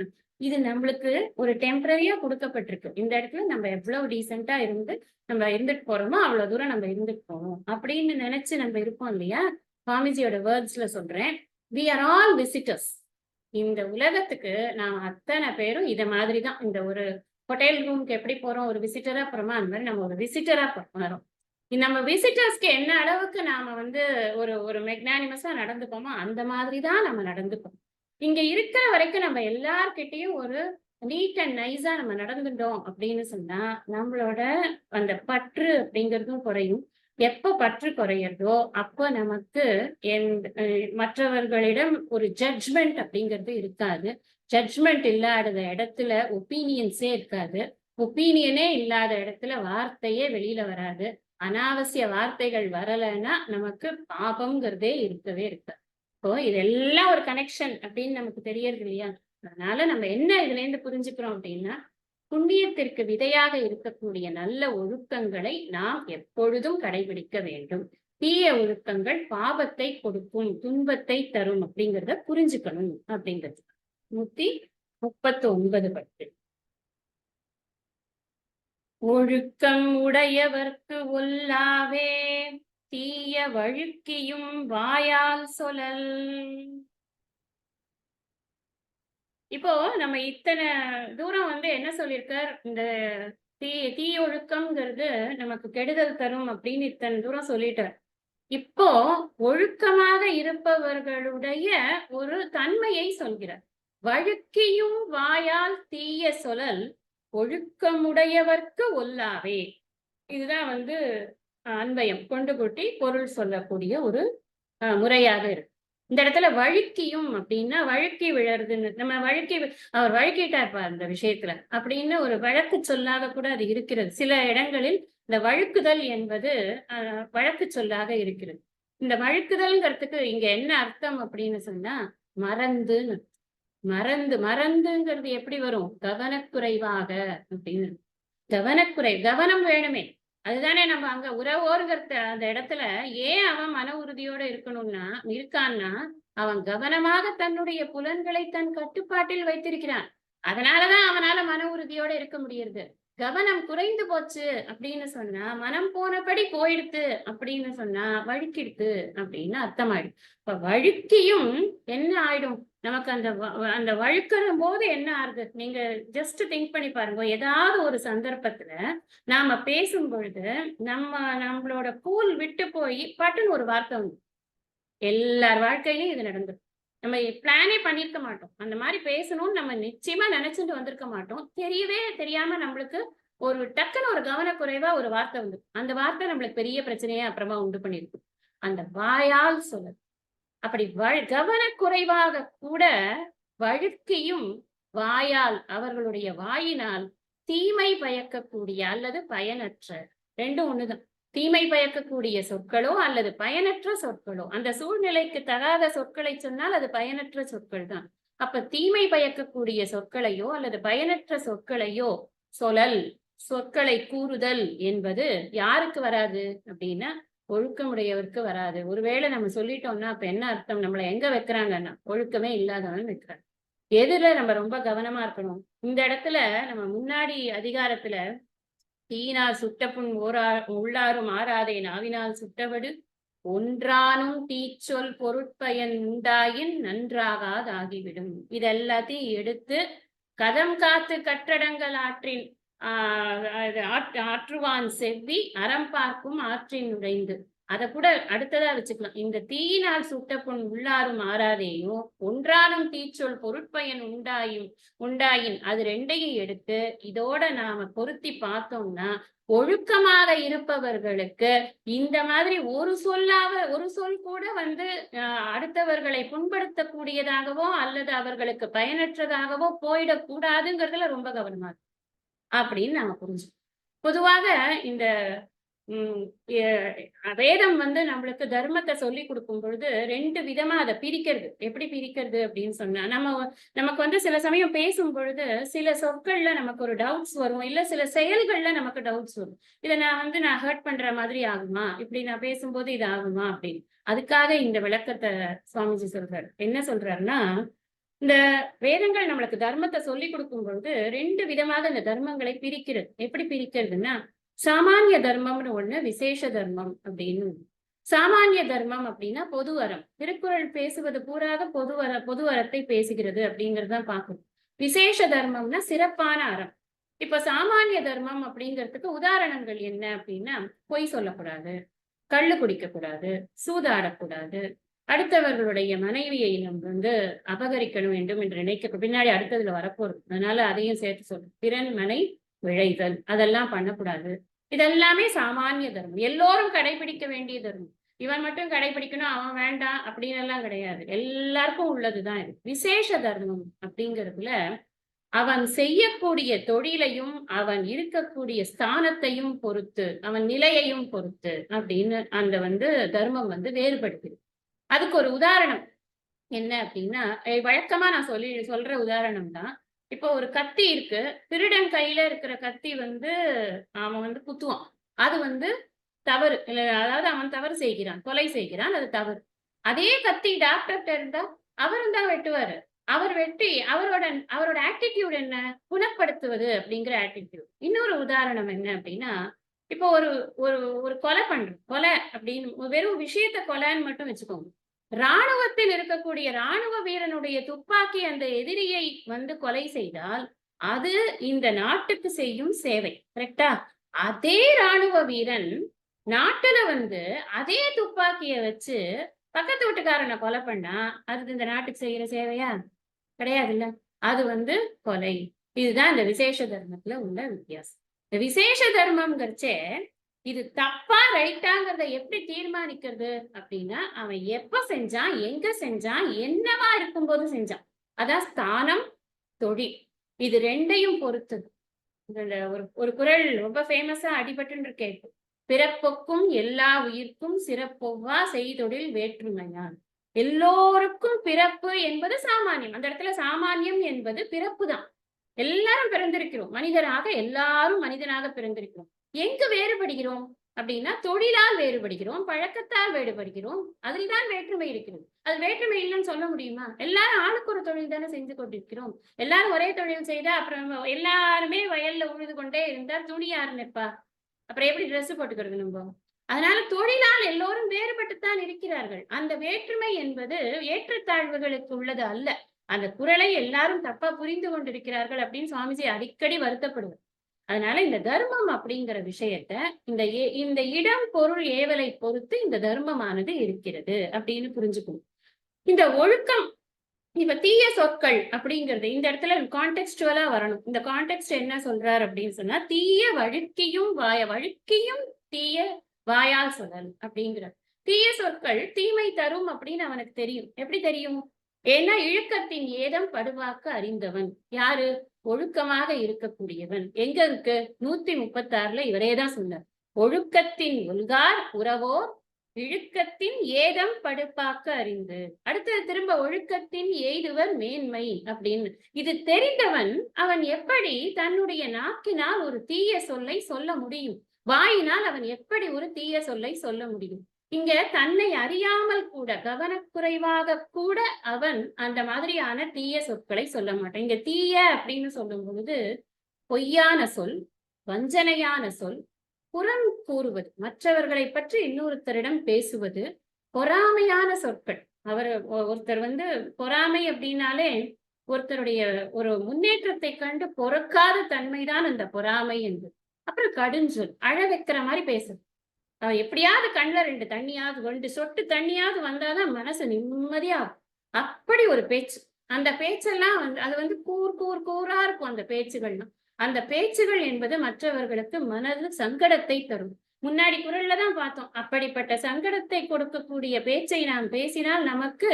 இது நம்மளுக்கு ஒரு டெம்பரரியா கொடுக்கப்பட்டிருக்கு. இந்த இடத்துல நம்ம எவ்வளவு டீசெண்டா இருந்து நம்ம இருந்துட்டு போறோமோ அவ்வளவு தூரம் நம்ம இருந்துட்டு போறோம் அப்படின்னு நினைச்சு நம்ம இருப்போம் இல்லையா? சுவாமிஜியோட வேர்ட்ஸ்ல சொல்றேன், we are all visitors. இந்த உலகத்துக்கு நாம் அத்தனை பேரும் இத மாதிரிதான். இந்த ஒரு ஹோட்டல் ரூம்க்கு எப்படி போறோம், ஒரு விசிட்டரா போறோமா, அந்த மாதிரி நம்ம ஒரு விசிட்டரா போறோம். நம்ம விசிட்டர்ஸ்க்கு என்ன அளவுக்கு நாம வந்து ஒரு மெக்னானிமஸா நடந்துப்போமோ அந்த மாதிரிதான் நம்ம நடந்துப்போம். இங்க இருக்கிற வரைக்கும் நம்ம எல்லார்கிட்டையும் ஒரு நீட் அண்ட் நைஸா நம்ம நடந்துட்டோம் அப்படின்னு சொன்னா நம்மளோட அந்த பற்று அப்படிங்கிறதும் குறையும். எப்ப பற்று குறையறதோ அப்போ நமக்கு மற்றவர்களிடம் ஒரு ஜட்ஜ்மெண்ட் அப்படிங்கிறது இருக்காது. ஜட்ஜ்மெண்ட் இல்லாத இடத்துல ஒப்பீனியன்ஸே இருக்காது. ஒப்பீனியனே இல்லாத இடத்துல வார்த்தையே வெளியில வராது. அனாவசிய வார்த்தைகள் வரலைன்னா நமக்கு பாபம்ங்கிறதே இருக்கவே இருக்காது. இப்போ இதெல்லாம் ஒரு கனெக்ஷன் அப்படின்னு நமக்கு தெரியறது இல்லையா? அதனால நம்ம என்ன இதுல இருந்து புரிஞ்சுக்கிறோம் அப்படின்னா, புண்ணியத்திற்கு விதையாக இருக்கக்கூடிய நல்ல ஒழுக்கங்களை நாம் எப்பொழுதும் கடைபிடிக்க வேண்டும். தீய ஒழுக்கங்கள் பாபத்தை கொடுக்கும், துன்பத்தை தரும் அப்படிங்கிறத புரிஞ்சுக்கணும் அப்படிங்கிறது 139 பட்டு. ஒழுக்கம் உடையவர்க்கு ஒல்லாவே தீய வழுக்கியும் வாயால் சொல்லல். இப்போ நம்ம இத்தனை தூரம் வந்து என்ன சொல்லியிருக்கார்? இந்த தீய ஒழுக்கம்ங்கிறது நமக்கு கெடுதல் தரும் அப்படின்னு இத்தனை தூரம் சொல்லிட்டார். இப்போ ஒழுக்கமாக இருப்பவர்களுடைய ஒரு தன்மையை சொல்கிறார். வழுக்கியும் வாயால் தீய சொல்லல் ஒழுக்கமுடையவர்க்கு ஒல்லாவே. இதுதான் வந்து அன்வயம் கொண்டு கூட்டி பொருள் சொல்லக்கூடிய ஒரு முறையாக இருக்கு. இந்த இடத்துல வழுக்கியும் அப்படின்னா வழுக்கி விழறதுன்னு, நம்ம அவர் வழுக்கிட்டார்ப்பா அந்த விஷயத்துல அப்படின்னு ஒரு வழக்கு சொல்லாக கூட அது இருக்கிறது. சில இடங்களில் இந்த வழுக்குதல் என்பது வழக்கு சொல்லாக இருக்கிறது. இந்த வழுக்குதல்ங்கிறதுக்கு இங்க என்ன அர்த்தம் அப்படின்னு சொன்னா மறந்துன்னு. மறந்துங்கிறது எப்படி வரும்? கவனக்குறைவாக அப்படின்னு. கவனம் வேணுமே. அதுதானே நம்ம அங்க உறவோருங்கிற அந்த இடத்துல ஏன் அவன் மன உறுதியோட இருக்கான்னா அவன் கவனமாக தன்னுடைய புலன்களை தன் கட்டுப்பாட்டில் வைத்திருக்கிறான். அதனாலதான் அவனால மன உறுதியோட இருக்க முடியுது. கவனம் குறைந்து போச்சு அப்படின்னு சொன்னா, மனம் போனபடி போயிடுத்து அப்படின்னு சொன்னா வழுக்கிடுத்து அப்படின்னு அர்த்தமாயிடும். இப்ப வழுக்கியும் என்ன ஆயிடும் நமக்கு? அந்த வழுக்கிற போது என்ன ஆகுது? நீங்க ஜஸ்ட் திங்க் பண்ணி பாருங்க. ஏதாவது ஒரு சந்தர்ப்பத்துல நாம பேசும் பொழுது நம்மளோட கூல் விட்டு போய் பட்டுன்னு ஒரு வார்த்தை வந்து எல்லார் வாழ்க்கையிலும் இது நடந்துடும். நம்ம பிளானே பண்ணிருக்க மாட்டோம். அந்த மாதிரி பேசணும்னு நம்ம நிச்சயமா நினைச்சுட்டு வந்திருக்க மாட்டோம். தெரியாம நம்மளுக்கு ஒரு டக்குன்னு ஒரு கவனக்குறைவா ஒரு வார்த்தை வந்து அந்த வார்த்தை நம்மளுக்கு பெரிய பிரச்சனையே அப்புறமா உண்டு பண்ணிருக்கு. அந்த வாயால் சொல்ல அப்படி கவனக்குறைவாக கூட வழுக்கியும் வாயால் அவர்களுடைய வாயினால் தீமை பயக்கக்கூடிய அல்லது பயனற்ற, ரெண்டும் ஒண்ணுதான். தீமை பயக்கக்கூடிய சொற்களோ அல்லது பயனற்ற சொற்களோ, அந்த சூழ்நிலைக்கு தகாத சொற்களை சொன்னால் அது பயனற்ற சொற்கள் தான். அப்ப தீமை பயக்கக்கூடிய சொற்களையோ அல்லது பயனற்ற சொற்களையோ சொற்களை கூறுதல் என்பது யாருக்கு வராது அப்படின்னா ஒழுக்கமுடையவருக்கு வராது. ஒருவேளை நம்ம சொல்லிட்டோம்னா அப்ப என்ன அர்த்தம்? நம்மளை எங்க வைக்கிறாங்கன்னா ஒழுக்கமே இல்லாதவன் வைக்கிறாங்க. எதுல நம்ம ரொம்ப கவனமா இருக்கணும்? இந்த இடத்துல நம்ம முன்னாடி அதிகாரத்துல தீயினால் சுட்டப்புண் உள்ளாரும் ஆறாதே நாவினால் சுட்டவடு ஒன்றானும் தீச்சொல் பொருட்பயன் உண்டாயின் நன்றாகாதாகிவிடும். இதெல்லாத்தையும் எடுத்து கதம் காத்து கட்டடங்கள் ஆற்றுவான் செவ்வி அறம் பார்க்கும் ஆற்றின் நுழைந்து. அத கூட அடுத்ததா வச்சுக்கலாம். இந்த தீயினால் சுட்ட புண் உள்ளாரும் ஆறாதேயும் ஒன்றாலும் தீச்சொல் பொருட்பயன் உண்டாயின் அது ரெண்டையும் எடுத்து இதோட நாம பொருத்தி பார்த்தோம்னா ஒழுக்கமாக இருப்பவர்களுக்கு இந்த மாதிரி ஒரு சொல் கூட அடுத்தவர்களை புண்படுத்தக்கூடியதாகவோ அல்லது அவர்களுக்கு பயனற்றதாகவோ போயிடக்கூடாதுங்கிறதுல ரொம்ப கவனமா இருக்கு அப்படின்னு நாம புரிஞ்சுக்கணும். பொதுவாக இந்த வேதம் நம்மளுக்கு தர்மத்தை சொல்லி கொடுக்கும் பொழுது 2 விதமா அதை பிரிக்கிறது. எப்படி பிரிக்கிறது அப்படின்னு சொன்னா, நமக்கு சில சமயம் பேசும் பொழுது சில சொற்கள்ல நமக்கு ஒரு டவுட்ஸ் வரும், இல்ல சில செயல்கள்ல நமக்கு டவுட்ஸ் வரும். இதை நான் ஹர்ட் பண்ற மாதிரி ஆகுமா, இப்படி நான் பேசும்போது இது ஆகுமா அப்படின்னு. அதுக்காக இந்த விளக்கத்தை சுவாமிஜி சொல்றாரு. என்ன சொல்றாருன்னா, இந்த வேதங்கள் நம்மளுக்கு தர்மத்தை சொல்லி கொடுக்கும் பொழுது 2 விதமாக இந்த தர்மங்களை பிரிக்கிறது. எப்படி பிரிக்கிறதுன்னா, சாமானிய தர்மம்னு ஒண்ணு, விசேஷ தர்மம் அப்படின்னு. சாமானிய தர்மம் அப்படின்னா பொது அறம். திருக்குறள் பேசுவது பூராக பொது அறத்தை பேசுகிறது அப்படிங்கறதுதான் பார்க்கணும். விசேஷ தர்மம்னா சிறப்பான அறம். இப்ப சாமானிய தர்மம் அப்படிங்கிறதுக்கு உதாரணங்கள் என்ன அப்படின்னா, பொய் சொல்லக்கூடாது, கள்ளு குடிக்க கூடாது, சூதாடக்கூடாது, அடுத்தவர்களுடைய மனைவியை நம்ம அபகரிக்கணும் வேண்டும் என்று நினைக்க பின்னாடி அடுத்ததுல வரப்போறது, அதனால அதையும் சேர்த்து சொல்றோம். பிறன் மனை விழைதல் அதெல்லாம் பண்ணக்கூடாது. இதெல்லாமே சாமானிய தர்மம், எல்லோரும் கடைபிடிக்க வேண்டிய தர்மம். இவன் மட்டும் கடைபிடிக்கணும் அவன் வேண்டாம் அப்படின்னு எல்லாம் கிடையாது, எல்லாருக்கும் உள்ளதுதான் இது. விசேஷ தர்மம் அப்படிங்கிறதுல அவன் செய்யக்கூடிய தொழிலையும் அவன் இருக்கக்கூடிய ஸ்தானத்தையும் பொறுத்து அவன் நிலையையும் பொறுத்து அப்படின்னு அந்த தர்மம் வேறுபடுத்துது. அதுக்கு ஒரு உதாரணம் என்ன அப்படின்னா, வழக்கமா நான் சொல்ற உதாரணம் தான். இப்போ ஒரு கத்தி இருக்கு, திருடன் கையில இருக்கிற கத்தி அவன் குத்துவான், அது தவறு இல்ல, அதாவது அவன் தவறு செய்கிறான், கொலை செய்கிறான், அது தவறு. அதே கத்தி டாக்டர்கிட்ட இருந்தா அவரும் தான் வெட்டுவாரு. அவர் வெட்டி அவரோட ஆட்டிடியூட் என்ன, குணப்படுத்துவது அப்படிங்கிற ஆட்டிடியூட். இன்னொரு உதாரணம் என்ன அப்படின்னா, இப்போ ஒரு ஒரு கொலை பண்றோம், கொலை அப்படின்னு வெறும் விஷயத்த கொலைன்னு மட்டும் வச்சுக்கோங்க. ராணுவத்தில் இருக்கக்கூடிய ராணுவ வீரனுடைய துப்பாக்கி அந்த எதிரியை கொலை செய்தால் அது இந்த நாட்டுக்கு செய்யும் சேவை, கரெக்டா? அதே ராணுவ வீரன் நாட்டுல அதே துப்பாக்கிய வச்சு பக்கத்து வீட்டுக்காரனை கொலை பண்ணா அது இந்த நாட்டுக்கு செய்யற சேவையா? கிடையாது இல்ல, அது கொலை. இதுதான் இந்த விசேஷ தர்மத்துல உள்ள வித்தியாசம். இந்த விசேஷ தர்மம்ங்கிறச்சே இது தப்பா ரைட்டாங்கிறத எப்படி தீர்மானிக்கிறது அப்படின்னா, அவன் எப்ப செஞ்சான், எங்க செஞ்சான், என்னவா இருக்கும்போது செஞ்சான், அதான் ஸ்தானம் தொழில், இது 2ஐயும் பொறுத்தது. ஒரு குறள் ரொம்ப ஃபேமஸா அடிபட்டு கேட்டு, பிறப்புக்கும் எல்லா உயிர்க்கும் சிறப்பொவ்வா செய்தொழில் வேற்றுமையான். எல்லோருக்கும் பிறப்பு என்பது சாமானியம். அந்த இடத்துல சாமானியம் என்பது பிறப்பு தான். எல்லாரும் பிறந்திருக்கிறோம், மனிதராக எல்லாரும் மனிதனாக பிறந்திருக்கிறோம். எங்கு வேறுபடுகிறோம் அப்படின்னா, தொழிலால் வேறுபடுகிறோம், பழக்கத்தால் வேறுபடுகிறோம், அதில் தான் வேற்றுமை இருக்கிறது. அது வேற்றுமை இல்லைன்னு சொல்ல முடியுமா? எல்லாரும் ஆளுக்கு ஒரு தொழில் தானே செஞ்சு கொண்டிருக்கிறோம். எல்லாரும் ஒரே தொழில் செய்தா அப்புறம் எல்லாருமே வயல்ல உழுது கொண்டே இருந்தா துணி யாரு நிற்பா? அப்புறம் எப்படி ட்ரெஸ் போட்டுக்கிறது நம்ம? அதனால தொழிலால் எல்லோரும் வேறுபட்டுத்தான் இருக்கிறார்கள். அந்த வேற்றுமை என்பது ஏற்றத்தாழ்வுகளுக்கு உள்ளது அல்ல. அந்த குறளை எல்லாரும் தப்பா புரிந்து கொண்டிருக்கிறார்கள் அப்படின்னு சுவாமிஜி அடிக்கடி வருத்தப்படுவார். அதனால இந்த தர்மம் அப்படிங்கிற விஷயத்த இந்த இடம் பொருள் ஏவலை பொறுத்து இந்த தர்மமானது இருக்கிறது அப்படின்னு புரிஞ்சுக்கணும். இந்த ஒழுக்கம், இப்ப தீய சொற்கள் அப்படிங்கிறது இந்த இடத்துல கான்டெக்ஸ்டுவலா வரணும். இந்த கான்டெக்ஸ்ட் என்ன சொல்றாரு அப்படின்னு சொன்னா, தீய வழுக்கியும் தீய வாயால் சொல்லல் அப்படிங்கிற. தீய சொற்கள் தீமை தரும் அப்படின்னு அவனுக்கு தெரியும். எப்படி தெரியும்? ஏன்னா இழுக்கத்தின் ஏதம் படுவாக்க அறிந்தவன் யாரு? ஒழுக்கமாக இருக்கக்கூடியவன். எங்க இருக்கு? 136ல இவரேதான் சொன்னார். ஒழுக்கத்தின் ஒல்கார் உறவோர் இழுக்கத்தின் ஏதம் படுப்பாக்க அறிந்து. அடுத்தது திரும்ப ஒழுக்கத்தின் எய்துவர் மேன்மை அப்படின்னு. இது தெரிந்தவன் அவன் எப்படி தன்னுடைய நாக்கினால் ஒரு தீய சொல்லை சொல்ல முடியும்? வாயினால் அவன் எப்படி ஒரு தீய சொல்லை சொல்ல முடியும்? இங்க தன்னை அறியாமல் கூட, கவனக்குறைவாக கூட அவன் அந்த மாதிரியான தீய சொற்களை சொல்ல மாட்டான். இங்க தீய அப்படின்னு சொல்லும் பொழுது பொய்யான சொல், வஞ்சனையான சொல், புறம் கூறுவது, மற்றவர்களை பற்றி இன்னொருத்தரிடம் பேசுவது, பொறாமையான சொற்கள். ஒருத்தர் பொறாமை அப்படின்னாலே ஒருத்தருடைய ஒரு முன்னேற்றத்தை கண்டு பொறுக்காத தன்மைதான் அந்த பொறாமை என்பது. அப்புறம் கடுஞ்சொல், அழ வைக்கிற மாதிரி பேசுறது. எப்படியாவது கண்ணுல 2 சொட்டு தண்ணியாவது வந்தாதான் மனசு நிம்மதியா இருக்கும். அப்படி ஒரு பேச்சு. அந்த பேச்செல்லாம் வந்து அது வந்து கூரா இருக்கும் அந்த பேச்சுகள்லாம். அந்த பேச்சுகள் என்பது மற்றவர்களுக்கு மனது சங்கடத்தை தரும். முன்னாடி குறள்ல தான் பார்த்தோம். அப்படிப்பட்ட சங்கடத்தை கொடுக்கக்கூடிய பேச்சை நாம் பேசினால் நமக்கு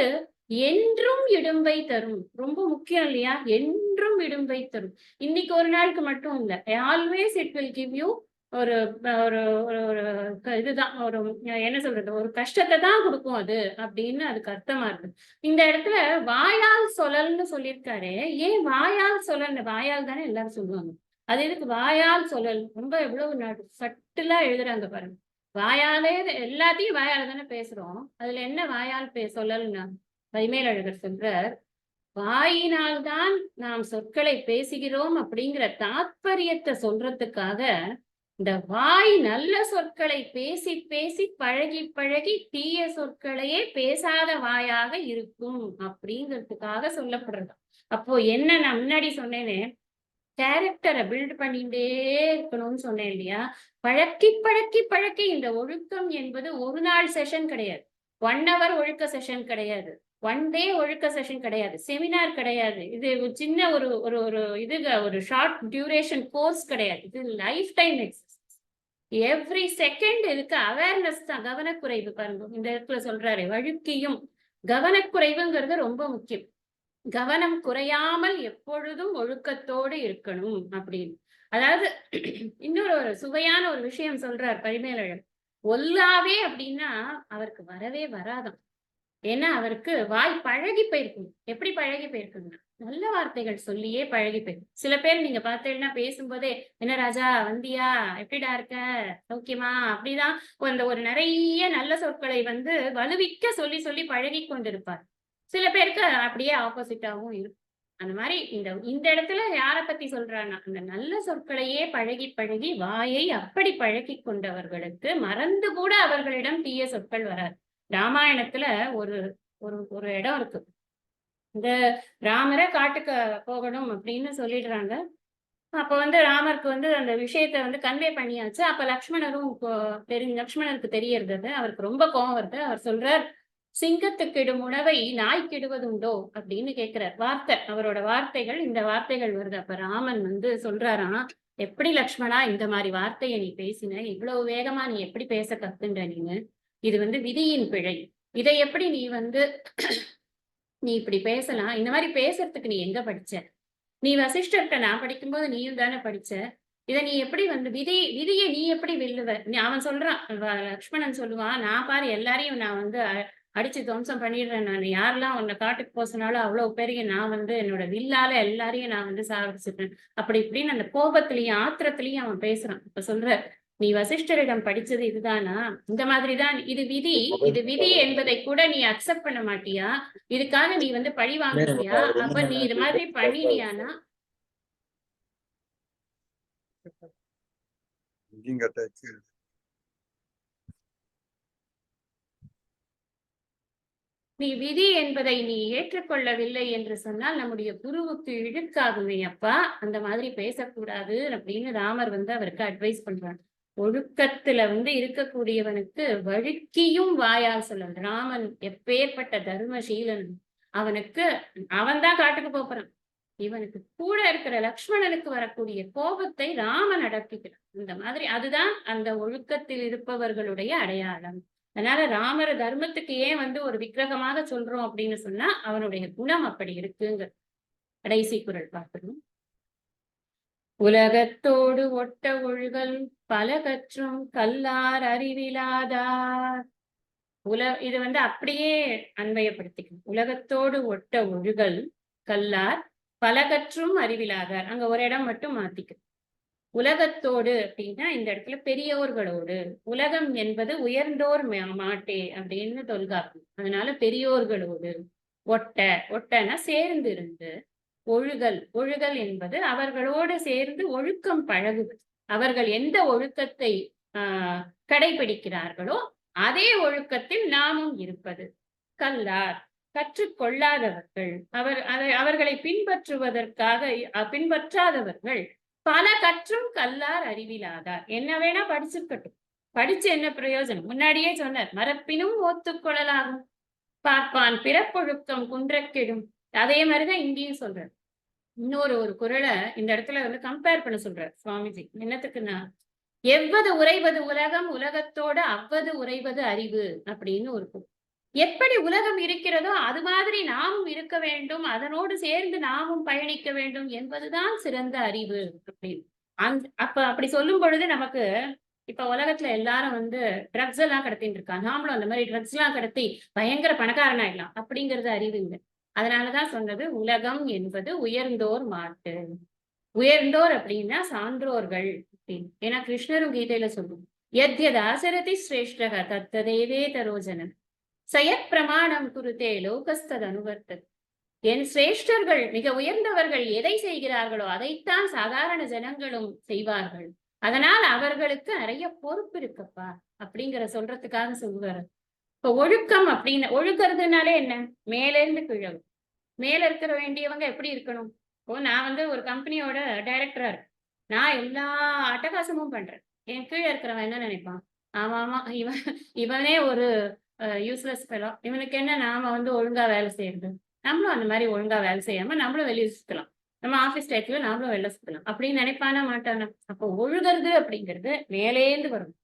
என்றும் இடும்பை தரும். ரொம்ப முக்கியம் இல்லையா? என்றும் இடும்பை தரும். இன்னைக்கு ஒரு நாளுக்கு மட்டும் இல்ல. Always it will give you ஒரு ஒரு ஒரு இதுதான் ஒரு என்ன சொல்றது, ஒரு கஷ்டத்தை தான் கொடுக்கும் அது அப்படின்னு அதுக்கு அர்த்தமா இருக்கு. இந்த இடத்துல வாயால் சொல்லல்னு சொல்லியிருக்காரு. ஏன் வாயால் சொல்லல்? வாயால் தானே எல்லாரும் சொல்லுவாங்க. அது எதுக்கு வாயால் சொல்லல்? ரொம்ப எவ்வளவு சட்டுலா எழுதுறாங்க பாருங்க. வாயாலே எல்லாத்தையும் வாயால தானே பேசுறோம். அதுல என்ன வாயால் சொல்லல்னா பரிமேலழகர் சொல்றார், வாயினால்தான் நாம் சொற்களை பேசுகிறோம் அப்படிங்கிற தாத்பரியத்தை சொல்றதுக்காக இந்த வாய் நல்ல சொற்களை பேசி பேசி பழகி பழகி தீய சொற்களையே பேசாத வாயாக இருக்கும் அப்படிங்கிறதுக்காக சொல்லப்படுறது. அப்போ என்ன நான் முன்னாடி சொன்னேனே, கேரக்டரை பில்ட் பண்ணிட்டே இருக்கணும்னு சொன்னேன் இல்லையா? பழக்கி பழக்கி பழக்கி. இந்த ஒழுக்கம் என்பது ஒரு நாள் செஷன் கிடையாது, 1 hour ஒழுக்க செஷன் கிடையாது, 1 day ஒழுக்க செஷன் கிடையாது, செமினார் கிடையாது, இது சின்ன ஒரு ஒரு ஒரு ஒரு ஷார்ட் டியூரேஷன் கோர்ஸ் கிடையாது. இது life time exercise. Every second இதுக்கு அவேர்னஸ் தான். கவனக்குறைவு பாருங்க இந்த இடத்துல சொல்றாரு, வழுக்கியும். கவனக்குறைவுங்கிறது ரொம்ப முக்கியம். கவனம் குறையாமல் எப்பொழுதும் ஒழுக்கத்தோடு இருக்கணும் அப்படின்னு. அதாவது இன்னொரு ஒரு சுவையான ஒரு விஷயம் சொல்றார் பரிமேலழகர். ஒல்லாவே அப்படின்னா அவருக்கு வரவே வராதாம். ஏன்னா அவருக்கு வாய் பழகி போயிருக்கும். எப்படி பழகி போயிருக்குன்னா நல்ல வார்த்தைகள் சொல்லியே பழகி போயிருக்கு. சில பேர் நீங்க பார்த்தீங்கன்னா பேசும்போதே, என்ன ராஜா வந்தியா, எப்படிடா இருக்க, சௌக்கியமா, அப்படிதான் அந்த ஒரு நிறைய நல்ல சொற்களை வந்து வலுவிக்க சொல்லி சொல்லி பழகி கொண்டிருப்பார். சில பேருக்கு அப்படியே ஆப்போசிட்டாவும் இருக்கும். அந்த மாதிரி இந்த இடத்துல யாரை பத்தி சொல்றான்னா, அந்த நல்ல சொற்களையே பழகி பழகி வாயை அப்படி பழகி கொண்டவர்களுக்கு மறந்து கூட அவர்களிடம் தீய சொற்கள் வராது. ராமாயணத்துல ஒரு ஒரு ஒரு இடம் இருக்கு. இந்த ராமரை காட்டுக்கு போகணும் அப்படின்னு சொல்லிடுறாங்க. அப்ப வந்து ராமருக்கு வந்து அந்த விஷயத்த வந்து கன்வே பண்ணியாச்சு. அப்ப லக்ஷ்மணருக்கு தெரியறது. அவருக்கு ரொம்ப கோபம் வருது. அவர் சொல்றார், சிங்கத்துக்கிடும் உணவை நாய்க்கிடுவதுண்டோ அப்படின்னு கேட்கிறார். வார்த்தை, அவரோட வார்த்தைகள், இந்த வார்த்தைகள் வருது. அப்ப ராமன் வந்து சொல்றாராம், எப்படி லக்ஷ்மணா இந்த மாதிரி வார்த்தையை நீ பேசின, இவ்வளவு வேகமா நீ எப்படி பேச கத்துன்ற நீங்க, இது வந்து விதியின் பிழை. இதை எப்படி நீ இப்படி பேசலாம்? இந்த மாதிரி பேசுறதுக்கு நீ எங்க படிச்ச? நீ வசிஷ்டர்கிட்ட நான் படிக்கும்போது நீயும் தானே படிச்ச. இதை நீ எப்படி வந்து விதியை நீ எப்படி வெல்லுவ? அவன் சொல்றான், லக்ஷ்மணன் சொல்லுவான், நான் பாரு எல்லாரையும் நான் வந்து அடிச்சு துவம்சம் பண்ணிடுறேன். நான் யாரெல்லாம் உன்னை காட்டுக்கு போசனாலும் அவ்வளவு பேரையும் நான் வந்து என்னோட வில்லால எல்லாரையும் நான் வந்து சாவடிச்சிருப்பேன். அப்படி இப்படின்னு அந்த கோபத்திலையும் ஆத்திரத்திலையும் அவன் பேசுறான். இப்ப சொல்ற, நீ வசிஷ்டரிடம் படிச்சது இதுதானா? இந்த மாதிரிதான் இது விதி என்பதை கூட நீ அக்செப்ட் பண்ண மாட்டியா? இதுக்காக நீ வந்து பழி வாங்குறியா? அப்ப நீ இது மாதிரி பண்ணினியானா நீ விதி என்பதை நீ ஏற்றுக்கொள்ளவில்லை என்று சொன்னால் நம்முடைய குருவுக்கு இழுக்காகுமே அப்பா, அந்த மாதிரி பேசக்கூடாது அப்படின்னு ராமர் வந்து அவருக்கு அட்வைஸ் பண்றாங்க. ஒழுக்கத்துல வந்து இருக்கக்கூடியவனுக்கு வழுக்கியும் வாயால் சொல்லல். ராமன் எப்பேற்பட்ட தர்மசீலன். அவன் தான் காட்டுக்கு போறான். இவனுக்கு கூட இருக்கிற லக்ஷ்மணனுக்கு வரக்கூடிய கோபத்தை ராமன் அடக்கிக்கிறான். இந்த மாதிரி அதுதான் அந்த ஒழுக்கத்தில் இருப்பவர்களுடைய அடையாளம். அதனால ராமர தர்மத்துக்கு ஏன் வந்து ஒரு விக்கிரகமாக சொல்றோம் அப்படின்னு சொன்னா அவனுடைய குணம் அப்படி இருக்குங்க. கடைசி குறள் பார்க்கணும். உலகத்தோடு ஒட்ட ஒழுகல் பல கற்றும் கல்லார் அறிவிலாதார். இது வந்து அப்படியே அன்வயப்படுத்திக்கணும். உலகத்தோடு ஒட்ட ஒழுகல் கல்லார் பல கற்றும் அறிவிலாதார். அங்க ஒரு இடம் மட்டும் மாத்திக்கணும். உலகத்தோடு அப்படின்னா இந்த இடத்துல பெரியோர்களோடு. உலகம் என்பது உயர்ந்தோர் மாட்டே அப்படின்னு தொல்காப்பியம். அதனால பெரியோர்களோடு. ஒட்டனா சேர்ந்து இருந்து. ஒழுகல் என்பது அவர்களோடு சேர்ந்து ஒழுக்கம் பழகுவது. அவர்கள் எந்த ஒழுக்கத்தை கடைபிடிக்கிறார்களோ அதே ஒழுக்கத்தில் நாமும் இருப்பது. கல்லார் கற்றுக்கொள்ளாதவர்கள், அவர்களை பின்பற்றாதவர்கள். பல கற்றும் கல்லார் அறிவிலாதார். என்ன வேணா படிச்சிருக்கட்டும், படிச்சு என்ன பிரயோஜனம்? முன்னாடியே சொன்னார், மரப்பினும் ஓத்துக்கொள்ளலாகும் பார்ப்பான் பிறப்பொழுக்கம் குன்றக்கெடும். அதே மாதிரிதான் இங்கேயும் சொல்றார். ஒரு குறளை இந்த இடத்துல கம்பேர் பண்ண சொல்றார் சுவாமிஜி. என்னத்துக்குன்னா, எவ்வது உறைவது உலகம் உலகத்தோட அவ்வது உறைவது அறிவு அப்படின்னு ஒரு பொருள். எப்படி உலகம் இருக்கிறதோ அது மாதிரி நாமும் இருக்க வேண்டும், அதனோடு சேர்ந்து நாமும் பயணிக்க வேண்டும் என்பதுதான் சிறந்த அறிவு அப்படின்னு. அப்ப அப்படி சொல்லும் பொழுது நமக்கு இப்ப உலகத்துல எல்லாரும் ட்ரக்ஸ் எல்லாம் கடத்திட்டு இருக்காங்க. நாமளும் அந்த மாதிரி ட்ரக்ஸ் எல்லாம் கடத்தி பயங்கர பணக்காரன் ஆயிடலாம் அப்படிங்கிறது அறிவு இல்லை. அதனாலதான் சொன்னது உலகம் என்பது உயர்ந்தோர் மாட்டு. உயர்ந்தோர் அப்படின்னா சான்றோர்கள் அப்படின்னு. ஏன்னா கிருஷ்ணரும் கீதையில சொல்லும், யத்யத் ஆசரதி சிரேஷ்டக தத்ததேவே தரோஜன சயத் பிரமாணம் குருதே லோகஸ்தத் அனுவர்த்தத். என் சிரேஷ்டர்கள் மிக உயர்ந்தவர்கள் எதை செய்கிறார்களோ அதைத்தான் சாதாரண ஜனங்களும் செய்வார்கள். அதனால் அவர்களுக்கு நிறைய பொறுப்பு இருக்குப்பா அப்படிங்கிற சொல்றதுக்காக சொல்லுவாரு. இப்ப ஒழுக்கம் அப்படின்னு, ஒழுக்கிறதுனாலே என்ன? மேலேருந்து கீழே. மேல இருக்கிற வேண்டியவங்க எப்படி இருக்கணும்? இப்போ நான் ஒரு கம்பெனியோட டைரக்டரா இருக்கேன். நான் எல்லா அட்டகாசமும் பண்றேன். என் கீழே இருக்கிறவன் என்ன நினைப்பான்? ஆமா இவனே ஒரு யூஸ்லெஸ் ஃபெலோ, இவனுக்கு என்ன நாம ஒழுங்கா வேலை செய்யறது? நம்மளும் அந்த மாதிரி ஒழுங்கா வேலை செய்யாம நம்மளும் வெளியே சுத்தலாம், நம்ம ஆபீஸ் டைத்துல நாமளும் வெளில சுத்தலாம் அப்படின்னு நினைப்பானா மாட்டானா? அப்போ ஒழுகிறது அப்படிங்கிறது மேலேந்து வரும்.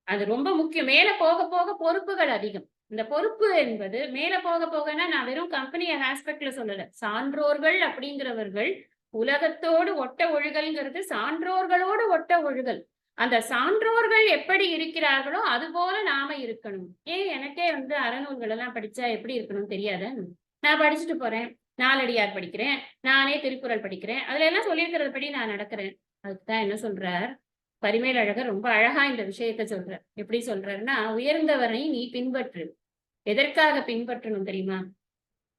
அது ரொம்ப முக்கியம். மேல போக போக பொறுப்புகள் அதிகம். இந்த பொறுப்பு என்பது மேல போக போகனா, நான் வெறும் கம்பெனி ஆஸ்பெக்ட்ல சொல்லல, சான்றோர்கள் அப்படிங்கிறவர்கள் உலகத்தோடு ஒட்ட ஒழுகல்ங்கிறது சான்றோர்களோடு ஒட்ட ஒழுகல். அந்த சான்றோர்கள் எப்படி இருக்கிறார்களோ அது போல நாம இருக்கணும். எனக்கே அறநூல்கள் எல்லாம் படிச்சா எப்படி இருக்கணும் தெரியாத? நான் படிச்சுட்டு போறேன், நாலடியார் படிக்கிறேன், நானே திருக்குறள் படிக்கிறேன், அதுல எல்லாம் சொல்லியிருக்கிறது படி நான் நடக்கிறேன். அதுக்குதான் என்ன சொல்றார் பரிமேலழகர், ரொம்ப அழகா இந்த விஷயத்த சொல்றார். எப்படி சொல்றாருன்னா, உயர்ந்தவரை நீ பின்பற்று. எதற்காக பின்பற்றணும் தெரியுமா?